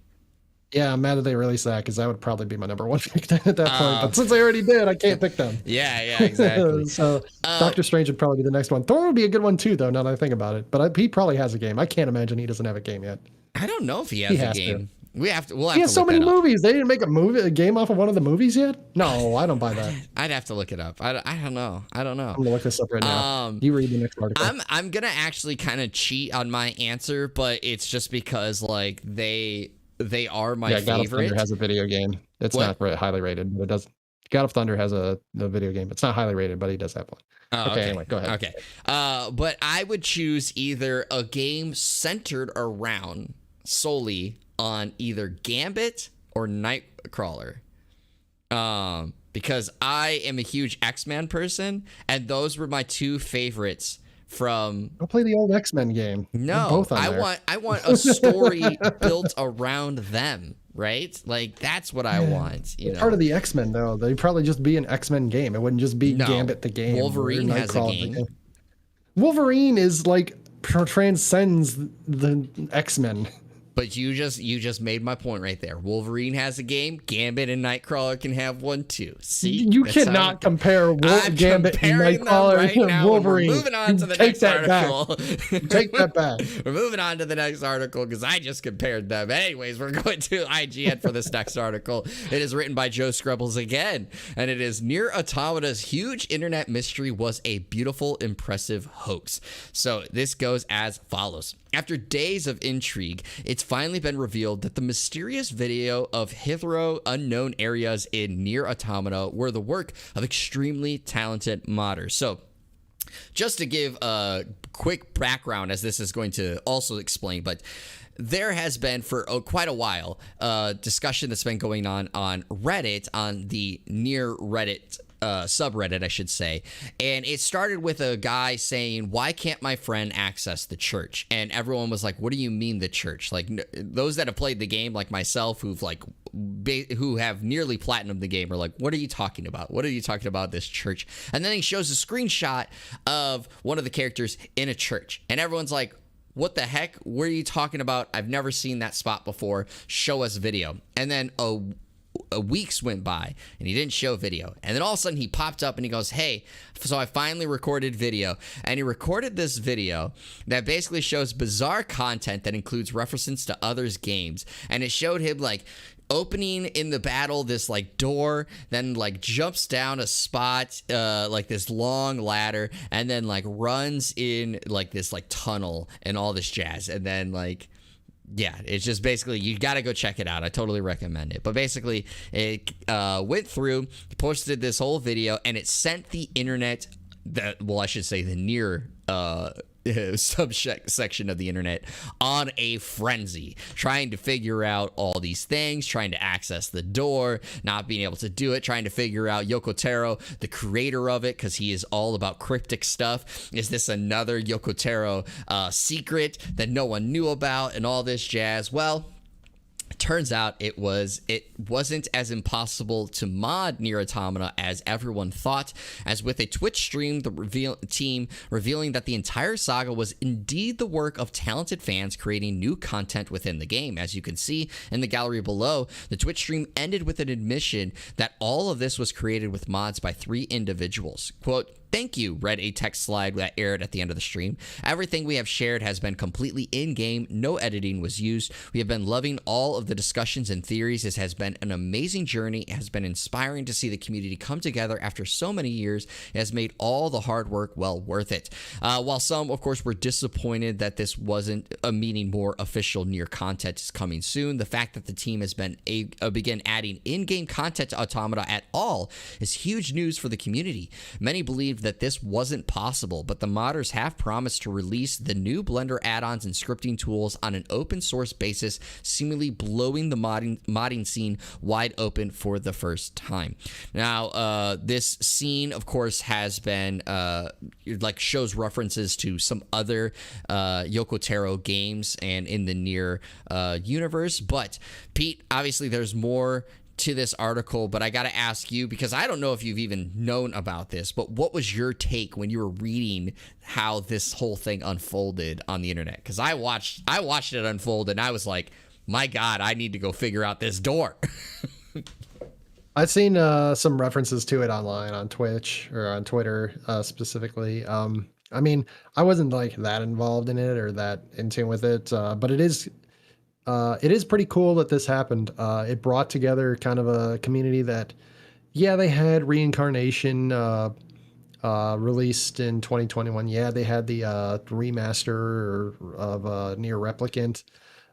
Yeah, I'm mad that they released that, because that would probably be my number one pick at that point. But since they already did, I can't pick them. Yeah, exactly. So Doctor Strange would probably be the next one. Thor would be a good one too, though, now that I think about it. But he probably has a game. I can't imagine he doesn't have a game yet. I don't know if he has a game. We'll have he has to so many look movies. They didn't make a game off of one of the movies yet? No, I don't buy that. I'd have to look it up. I don't know. I'm gonna look this up right now. You read the next article. I'm gonna actually kind of cheat on my answer, but it's just because like they are my favorite. God of Thunder has a video game. It's not highly rated, but it does. God of Thunder has the video game. It's not highly rated, but he does have one. Okay, anyway, go ahead. Okay. But I would choose either a game centered around solely on either Gambit or Nightcrawler. Because I am a huge X-Men person, and those were my two favorites from... Go play the old X-Men game. No, both I want a story built around them, right? Like, that's what I want. Part of the X-Men, though. They'd probably just be an X-Men game. It wouldn't just be Gambit the game. Wolverine has a game. Wolverine is like transcends the X-Men. But you just made my point right there. Wolverine has a game. Gambit and Nightcrawler can have one too. See, you cannot compare Gambit and Nightcrawler and Wolverine. We're moving on to the next article. Take that back. We're moving on to the next article because I just compared them. Anyways, we're going to IGN for this next article. It is written by Joe Scrubbles again, and it is Nier Automata's huge internet mystery was a beautiful, impressive hoax. So this goes as follows. After days of intrigue, it's finally been revealed that the mysterious video of hitherto unknown areas in Nier Automata were the work of extremely talented modders. So, just to give a quick background, as this is going to also explain, but there has been for quite a while a discussion that's been going on Reddit, on the Nier Reddit subreddit, I should say. And it started with a guy saying, why can't my friend access the church? And everyone was like, what do you mean the church? Like, those that have played the game, like myself, who have nearly platinumed the game, are like, what are you talking about? What are you talking about, this church? And then he shows a screenshot of one of the characters in a church. And everyone's like, what the heck? What are you talking about? I've never seen that spot before. Show us video. And then weeks went by and he didn't show video, and then all of a sudden he popped up and he goes, hey, so I finally recorded video. And he recorded this video that basically shows bizarre content that includes references to others' games, and it showed him like opening in the battle this like door, then like jumps down a spot, like this long ladder, and then like runs in like this like tunnel and all this jazz. And then like, yeah, it's just basically, you got to go check it out. I totally recommend it. But basically it went through, posted this whole video, and it sent the internet, I should say the Nier subsection of the internet, on a frenzy, trying to figure out all these things, trying to access the door, not being able to do it, trying to figure out Yoko Taro, the creator of it, because he is all about cryptic stuff. Is this another Yoko Taro secret that no one knew about, and all this jazz? Well, turns out it wasn't as impossible to mod Nier Automata as everyone thought, as with a Twitch stream, the team revealing that the entire saga was indeed the work of talented fans creating new content within the game. As you can see in the gallery below, the Twitch stream ended with an admission that all of this was created with mods by 3 individuals. Quote, "Thank you," read a text slide that aired at the end of the stream. "Everything we have shared has been completely in-game. No editing was used. We have been loving all of the discussions and theories. This has been an amazing journey. It has been inspiring to see the community come together after so many years. It has made all the hard work well worth it." While some, of course, were disappointed that this wasn't meaning more official Nier content is coming soon, the fact that the team has been began adding in-game content to Automata at all is huge news for the community. Many believe that this wasn't possible, but the modders have promised to release the new Blender add-ons and scripting tools on an open source basis, seemingly blowing the modding scene wide open for the first time. Now, this scene, of course, has been like shows references to some other Yoko Taro games and in the Nier universe. But Pete, obviously, there's more to this article, but I got to ask you, because I don't know if you've even known about this, but what was your take when you were reading how this whole thing unfolded on the internet? Because I watched it unfold, and I was like, my God, I need to go figure out this door. I've seen some references to it online on Twitch or on Twitter specifically. I mean, I wasn't like that involved in it or that in tune with it, but it is pretty cool that this happened. It brought together kind of a community that, yeah, they had Reincarnation released in 2021. Yeah, they had the remaster of Nier Replicant,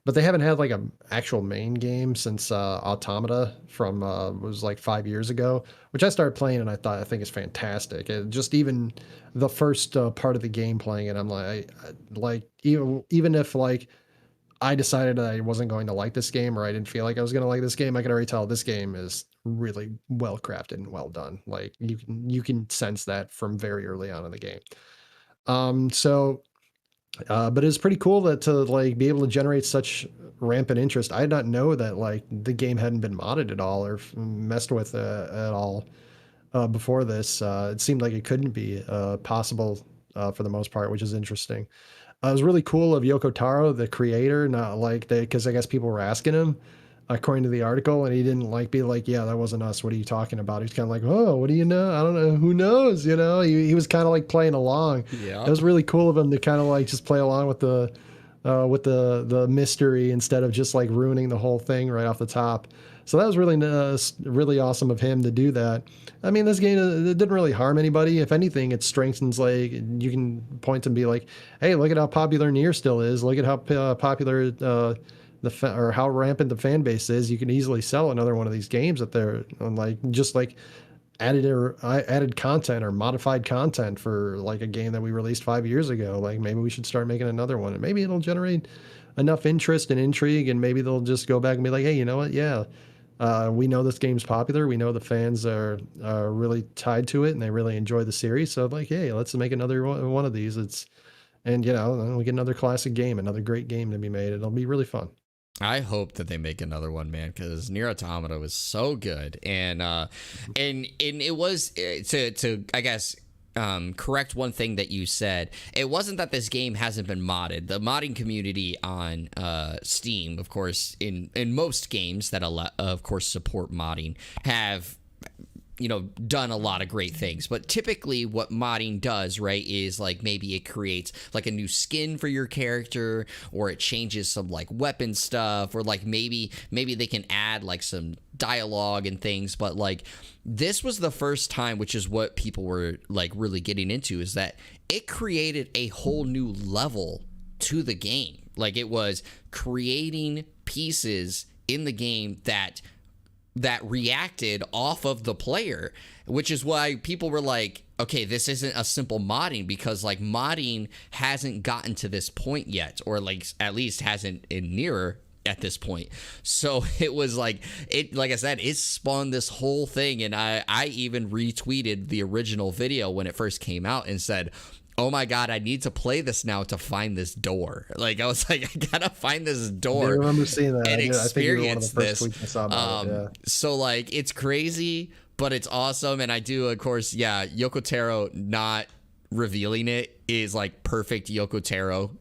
but they haven't had like an actual main game since Automata from was like 5 years ago, which I started playing and I think it's fantastic. It, just even the first part of the game playing it, I'm like even if like I decided that I wasn't going to like this game, or I didn't feel like I was going to like this game, I could already tell this game is really well crafted and well done. Like you can sense that from very early on in the game. But it's pretty cool that to like be able to generate such rampant interest. I did not know that like the game hadn't been modded at all or messed with at all before this. It seemed like it couldn't be possible for the most part, which is interesting. It was really cool of Yoko Taro, the creator, not like they, because I guess people were asking him, according to the article, and he didn't like be like, yeah, that wasn't us. What are you talking about? He's kind of like, oh, what do you know? I don't know. Who knows? You know, he was kind of like playing along. Yeah, it was really cool of him to kind of like just play along with the mystery instead of just like ruining the whole thing right off the top. So that was really awesome of him to do that. I mean, this game, it didn't really harm anybody. If anything, it strengthens, like, you can point and be like, hey, look at how popular Nier still is. Look at how popular or how rampant the fan base is. You can easily sell another one of these games that they're like, just like added content or modified content for like a game that we released 5 years ago. Like, maybe we should start making another one, and maybe it'll generate enough interest and intrigue, and maybe they'll just go back and be like, hey, you know what? Yeah. We know this game's popular. We know the fans are really tied to it and they really enjoy the series. So like, hey, let's make another one of these. And you know, we get another classic game, another great game to be made. It'll be really fun. I hope that they make another one, man, because Nier Automata was so good, and it was to I guess correct one thing that you said. It wasn't that this game hasn't been modded. The modding community on Steam, of course, in most games that of course support modding, have done a lot of great things. But typically what modding does, right, is like maybe it creates like a new skin for your character, or it changes some like weapon stuff, or like maybe they can add like some dialogue and things. But like this was the first time, which is what people were like really getting into, is that it created a whole new level to the game. Like it was creating pieces in the game that reacted off of the player, which is why people were like, okay, this isn't a simple modding, because like modding hasn't gotten to this point yet, or like at least hasn't in Nier at this point. So it was like, like I said, it spawned this whole thing. And I even retweeted the original video when it first came out and said, oh my God, I need to play this now to find this door. Like I was like, I gotta find this door. I remember seeing that And experience this. So like it's crazy, but it's awesome. And I do, of course, Yoko Taro not revealing it is like perfect Yoko Taro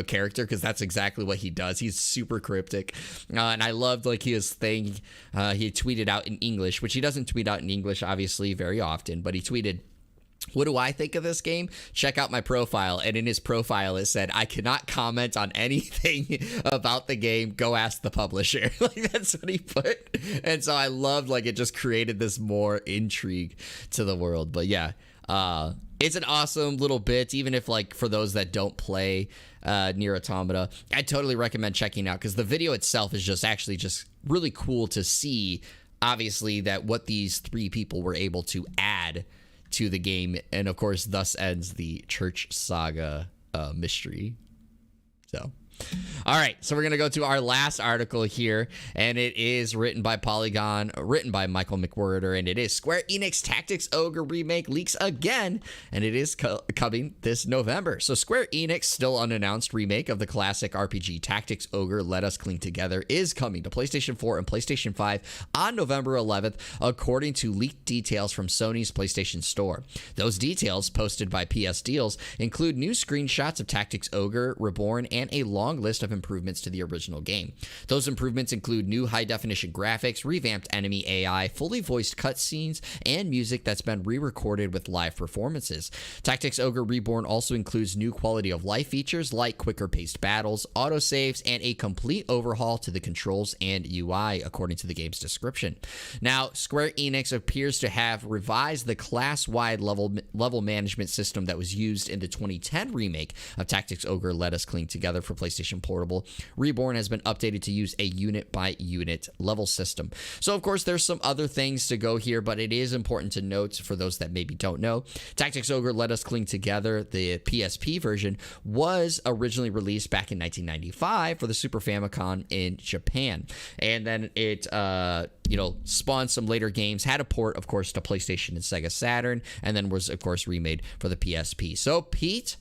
character, because that's exactly what he does. He's super cryptic, and I loved like his thing. He tweeted out in English, which he doesn't tweet out in English obviously very often, but he tweeted, what do I think of this game? Check out my profile. And in his profile, it said, I cannot comment on anything about the game. Go ask the publisher. Like that's what he put. And so I loved, like, it just created this more intrigue to the world. But yeah, it's an awesome little bit, even if like for those that don't play Nier Automata, I totally recommend checking out, because the video itself is just actually just really cool to see, obviously, that what these three people were able to add to the game. And of course, thus ends the Church Saga mystery. So all right, so we're going to go to our last article here, and it is written by Polygon, written by Michael McWhorter, and it is Square Enix Tactics Ogre remake leaks again, and it is coming this November. So Square Enix still unannounced remake of the classic RPG Tactics Ogre Let Us Cling Together is coming to PlayStation 4 and PlayStation 5 on November 11th, according to leaked details from Sony's PlayStation Store. Those details, posted by PS Deals, include new screenshots of Tactics Ogre, Reborn, and a long list of improvements to the original game. Those improvements include new high-definition graphics, revamped enemy AI, fully voiced cutscenes, and music that's been re-recorded with live performances. Tactics Ogre Reborn also includes new quality-of-life features like quicker-paced battles, autosaves, and a complete overhaul to the controls and UI, according to the game's description. Now, Square Enix appears to have revised the class-wide level management system that was used in the 2010 remake of Tactics Ogre Let Us Cling Together for PlayStation Portable. Reborn has been updated to use a unit-by-unit level system. So, of course, there's some other things to go here, but it is important to note, for those that maybe don't know, Tactics Ogre Let Us Cling Together, the PSP version, was originally released back in 1995 for the Super Famicom in Japan. And then it spawned some later games, had a port, of course, to PlayStation and Sega Saturn, and then was, of course, remade for the PSP. So, Pete,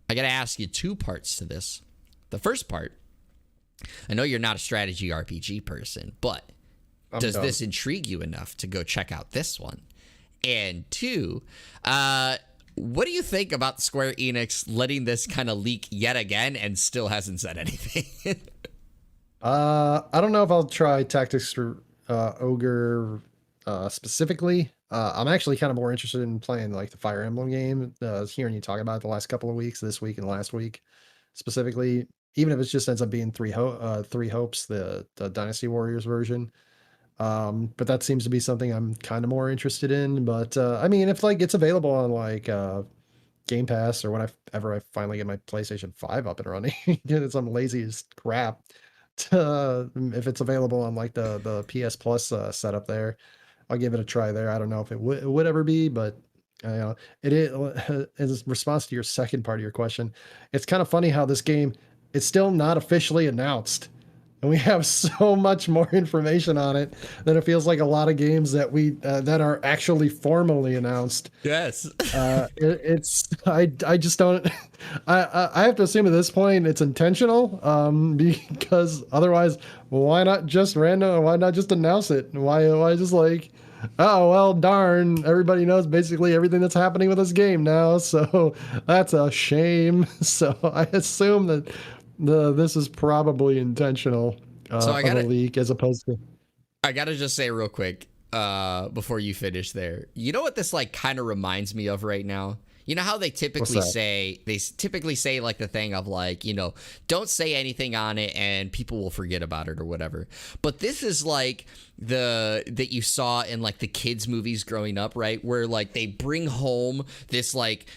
I got to ask you two parts to this. The first part, I know you're not a strategy RPG person, but does this intrigue you enough to go check out this one? And two, what do you think about Square Enix letting this kind of leak yet again and still hasn't said anything? I don't know if I'll try Tactics Ogre specifically. I'm actually kind of more interested in playing like the Fire Emblem game. Hearing you talk about it the last couple of weeks, this week and last week specifically, even if it just ends up being Three Hopes, the Dynasty Warriors version. But that seems to be something I'm kind of more interested in. But I mean, if like it's available on like Game Pass, or whenever I finally get my PlayStation 5 up and running, it's I'm lazy as crap. If it's available on like the PS Plus setup there, I'll give it a try there. I don't know if it would ever be, but it is. In response to your second part of your question, it's kind of funny how this game, it's still not officially announced, and we have so much more information on it than it feels like a lot of games that that are actually formally announced. Yes. I just don't. I have to assume at this point it's intentional, because otherwise, why not just announce it? Why just like oh, well, darn, everybody knows basically everything that's happening with this game now, so that's a shame. So I assume that this is probably intentional So of a leak as opposed to. I gotta just say real quick, before you finish there, you know what this like kind of reminds me of right now? You know how they typically say like the thing of like, you know, don't say anything on it and people will forget about it or whatever. But this is like that you saw in like the kids movies growing up, right? Where like they bring home this like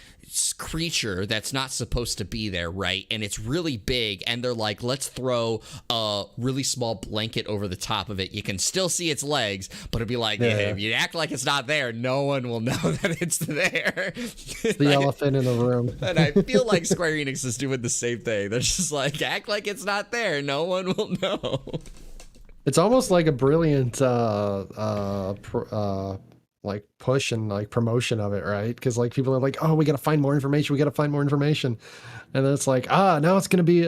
creature that's not supposed to be there, right? And it's really big, and they're like, let's throw a really small blanket over the top of it. You can still see its legs, but it'll be like, if you act like it's not there, no one will know that it's there. The elephant in the room. And I feel like Square Enix is doing the same thing. They're just like, act like it's not there, no one will know. It's almost like a brilliant like push and like promotion of it, right? Because like people are like, oh, we gotta find more information, and then it's like, now it's gonna be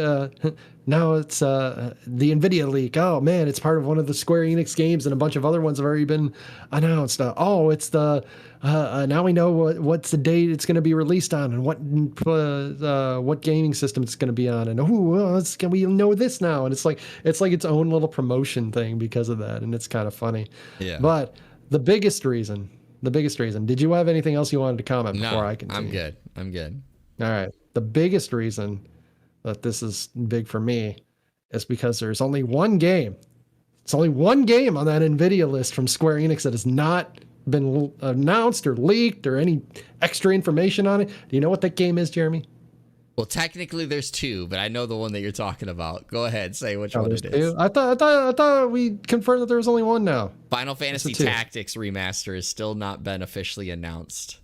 now it's the Nvidia leak. Oh man, it's part of one of the Square Enix games, and a bunch of other ones have already been announced. It's the now we know what's the date it's going to be released on, and what gaming system it's going to be on, and we know this now, and it's like its own little promotion thing because of that, and it's kind of funny. Yeah. But the biggest reason. Did you have anything else you wanted to comment before I continue? I'm good. All right. The biggest reason that this is big for me is because there's only one game. It's only one game on that Nvidia list from Square Enix that has not been announced or leaked or any extra information on it. Do you know what that game is, Jeremy? Well, technically there's two, but I know the one that you're talking about. Go ahead, say which one it is. Two? I thought we confirmed that there was only one now. Final Fantasy Tactics Remaster has still not been officially announced.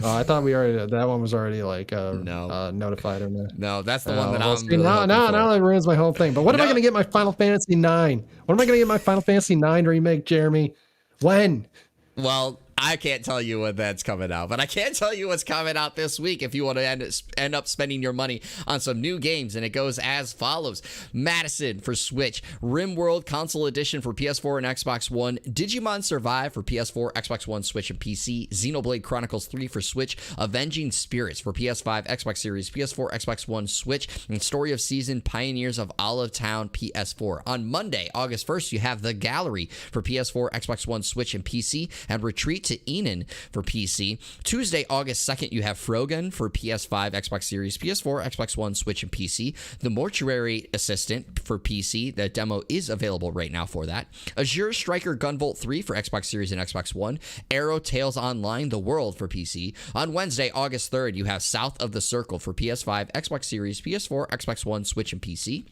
Oh, I thought that one was already like notified or not. No, that's the one that I'm really now that ruins my whole thing. But when am I going to get my Final Fantasy 9? When am I going to get my Final Fantasy 9 remake, Jeremy? When? Well, I can't tell you when that's coming out, but I can tell you what's coming out this week if you want to end up spending your money on some new games, and it goes as follows. Madison for Switch, RimWorld Console Edition for PS4 and Xbox One, Digimon Survive for PS4, Xbox One, Switch, and PC, Xenoblade Chronicles 3 for Switch, Avenging Spirits for PS5, Xbox Series, PS4, Xbox One, Switch, and Story of Season Pioneers of Olive Town PS4. On Monday, August 1st, you have The Gallery for PS4, Xbox One, Switch, and PC, and Retreat to Enon for PC. Tuesday, August 2nd, you have Frogan for PS5, Xbox Series, PS4, Xbox One, Switch, and PC. The Mortuary Assistant for PC. The demo is available right now for that. Azure Striker Gunvolt 3 for Xbox Series and Xbox One. Arrow Tales Online: The World for PC. On Wednesday, August 3rd, you have South of the Circle for PS5, Xbox Series, PS4, Xbox One, Switch, and PC.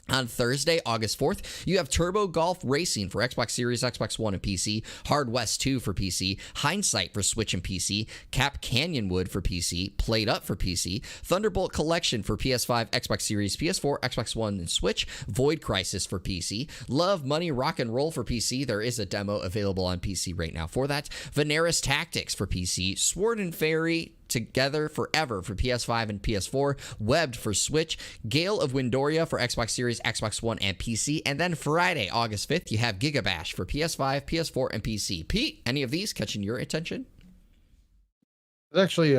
On Thursday, August 4th, you have Turbo Golf Racing for Xbox Series, Xbox One, and PC, Hard West 2 for PC, Hindsight for Switch and PC, Cap Canyonwood for PC, Played Up for PC, Thunderbolt Collection for PS5, Xbox Series, PS4, Xbox One, and Switch, Void Crisis for PC, Love, Money, Rock and Roll for PC. There is a demo available on PC right now for that. Veneris Tactics for PC, Sword and Fairy Together Forever for PS5 and PS4, Webbed for Switch, Gale of Windoria for Xbox Series, Xbox One, and PC. And then Friday, August 5th, you have Gigabash for PS5, PS4, and PC. Pete, any of these catching your attention? There's actually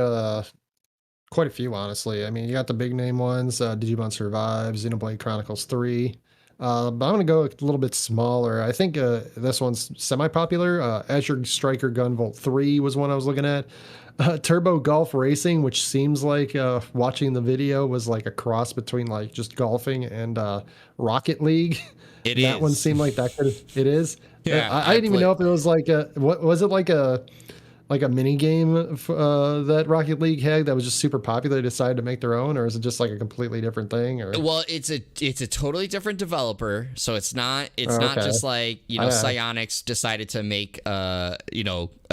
quite a few, honestly. I mean, you got the big name ones, Digimon Survive, Xenoblade Chronicles 3. But I'm going to go a little bit smaller. I think this one's semi-popular. Azure Striker Gunvolt 3 was one I was looking at. Turbo Golf Racing, which seems like watching the video was like a cross between like just golfing and Rocket League. That one seemed like that it is. Yeah, I didn't even know if it was like what was it like a mini game that Rocket League had that was just super popular. They decided to make their own, or is it just like a completely different thing? Or well, it's a totally different developer, so it's not just like Psyonix decided to make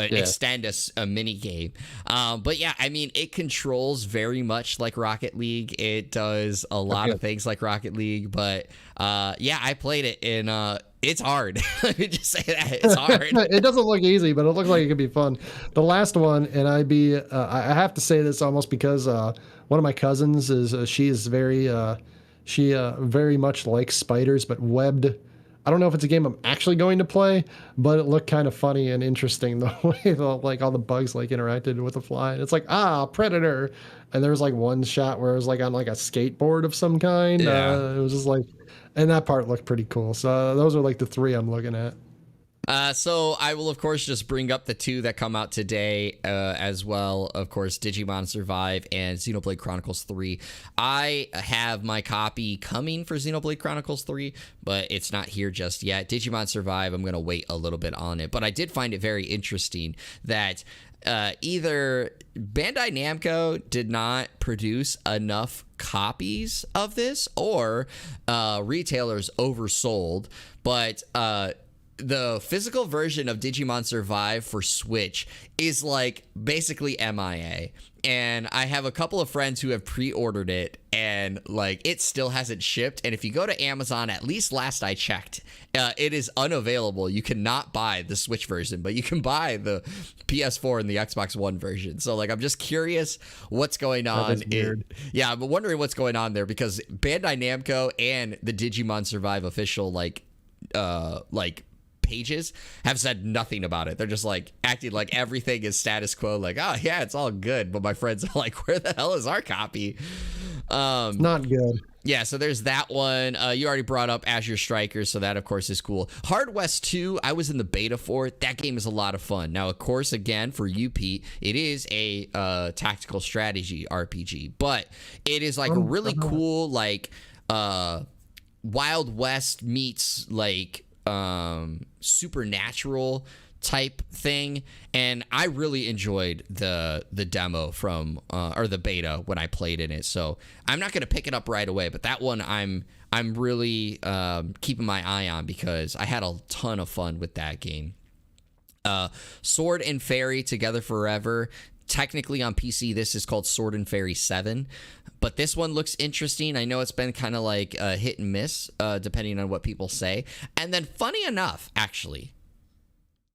extend a mini game. But yeah, I mean, it controls very much like Rocket League. It does a lot of things like Rocket League, but I played it and it's hard. Let me just say that it's hard. It doesn't look easy, but it looks like it could be fun. The last one, and I have to say this almost because one of my cousins is she very much likes spiders, but webbed I don't know if it's a game I'm actually going to play, but it looked kind of funny and interesting the way like all the bugs like interacted with the fly. And it's like, predator. And there was like one shot where it was like on like a skateboard of some kind. Yeah. It was just like, and that part looked pretty cool. So those are like the three I'm looking at. So I will, of course, just bring up the two that come out today as well. Of course, Digimon Survive and Xenoblade Chronicles 3. I have my copy coming for Xenoblade Chronicles 3, but it's not here just yet. Digimon Survive, I'm going to wait a little bit on it. But I did find it very interesting that either Bandai Namco did not produce enough copies of this, or retailers oversold. But the physical version of Digimon Survive for Switch is like basically MIA. And I have a couple of friends who have pre-ordered it, and like it still hasn't shipped. And if you go to Amazon, at least last I checked, it is unavailable. You cannot buy the Switch version, but you can buy the PS4 and the Xbox One version. So like, I'm just curious what's going on. That is weird. Yeah, I'm wondering what's going on there, because Bandai Namco and the Digimon Survive official like pages have said nothing about it. They're just like acting like everything is status quo, like, oh yeah, it's all good. But my friends are like, where the hell is our copy? It's not good. Yeah, so there's that one. You already brought up Azure Strikers, so that of course is cool. Hard West 2, I was in the beta for it. That game is a lot of fun. Now, of course, again, for you, Pete, it is a tactical strategy RPG, but it is like a really cool, like Wild West meets like supernatural type thing, and I really enjoyed the demo from or the beta when I played in it. So I'm not going to pick it up right away, but that one I'm really keeping my eye on, because I had a ton of fun with that game. Sword and Fairy Together Forever. Technically on PC, this is called Sword and Fairy 7. But this one looks interesting. I know it's been kind of like hit and miss, depending on what people say. And then, funny enough, actually,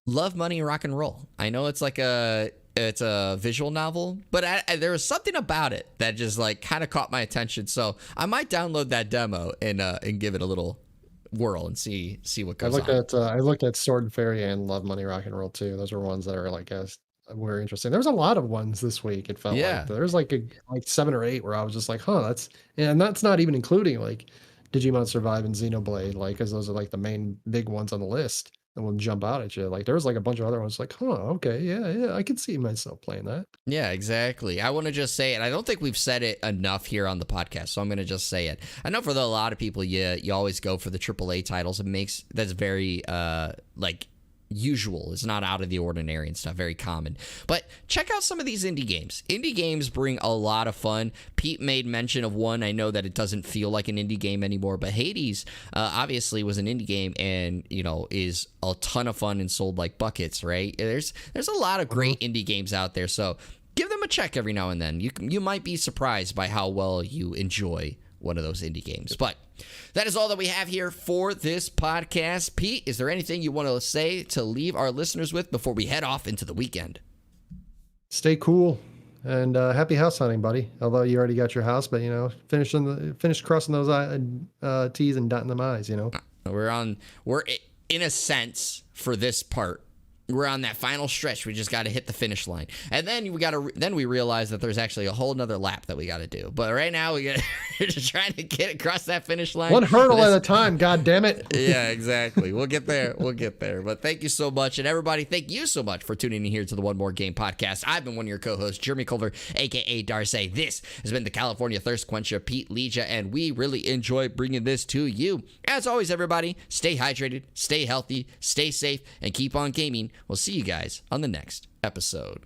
Love, Money, Rock and Roll. I know it's like it's a visual novel, but there was something about it that just like kind of caught my attention. So I might download that demo and give it a little whirl and see what goes on. I looked at Sword and Fairy and Love, Money, Rock and Roll too. Those are ones that are like were interesting. There was a lot of ones this week. It felt like there's like 7 or 8 where I was just like, and that's not even including like Digimon Survive and Xenoblade, like, because those are like the main big ones on the list that will jump out at you. Like there was like a bunch of other ones like, okay, yeah, I could see myself playing that. Yeah, exactly. I want to just say it. I don't think we've said it enough here on the podcast, so I'm going to just say it. I know for a lot of people, you always go for the AAA titles. That's very like usual. It's not out of the ordinary and stuff, very common. But check out some of these indie games. Indie games bring a lot of fun. Pete made mention of one. I know that it doesn't feel like an indie game anymore, but Hades obviously was an indie game, and is a ton of fun and sold like buckets, right? There's a lot of great indie games out there, so give them a check every now and then. You might be surprised by how well you enjoy one of those indie games. But that is all that we have here for this podcast. Pete, is there anything you want to say to leave our listeners with before we head off into the weekend? Stay cool and happy house hunting, buddy. Although you already got your house, but finish crossing those T's and dotting them I's. We're in a sense, for this part, we're on that final stretch. We just got to hit the finish line, and then we realize that there's actually a whole nother lap that we got to do. But right now we're just trying to get across that finish line, one hurdle at a time. God damn it! Yeah, exactly. We'll get there. But thank you so much, and everybody, thank you so much for tuning in here to the One More Game podcast. I've been one of your co-hosts, Jeremy Culver, aka Darce. This has been the California Thirst Quencher, Pete Legia, and we really enjoy bringing this to you. As always, everybody, stay hydrated, stay healthy, stay safe, and keep on gaming. We'll see you guys on the next episode.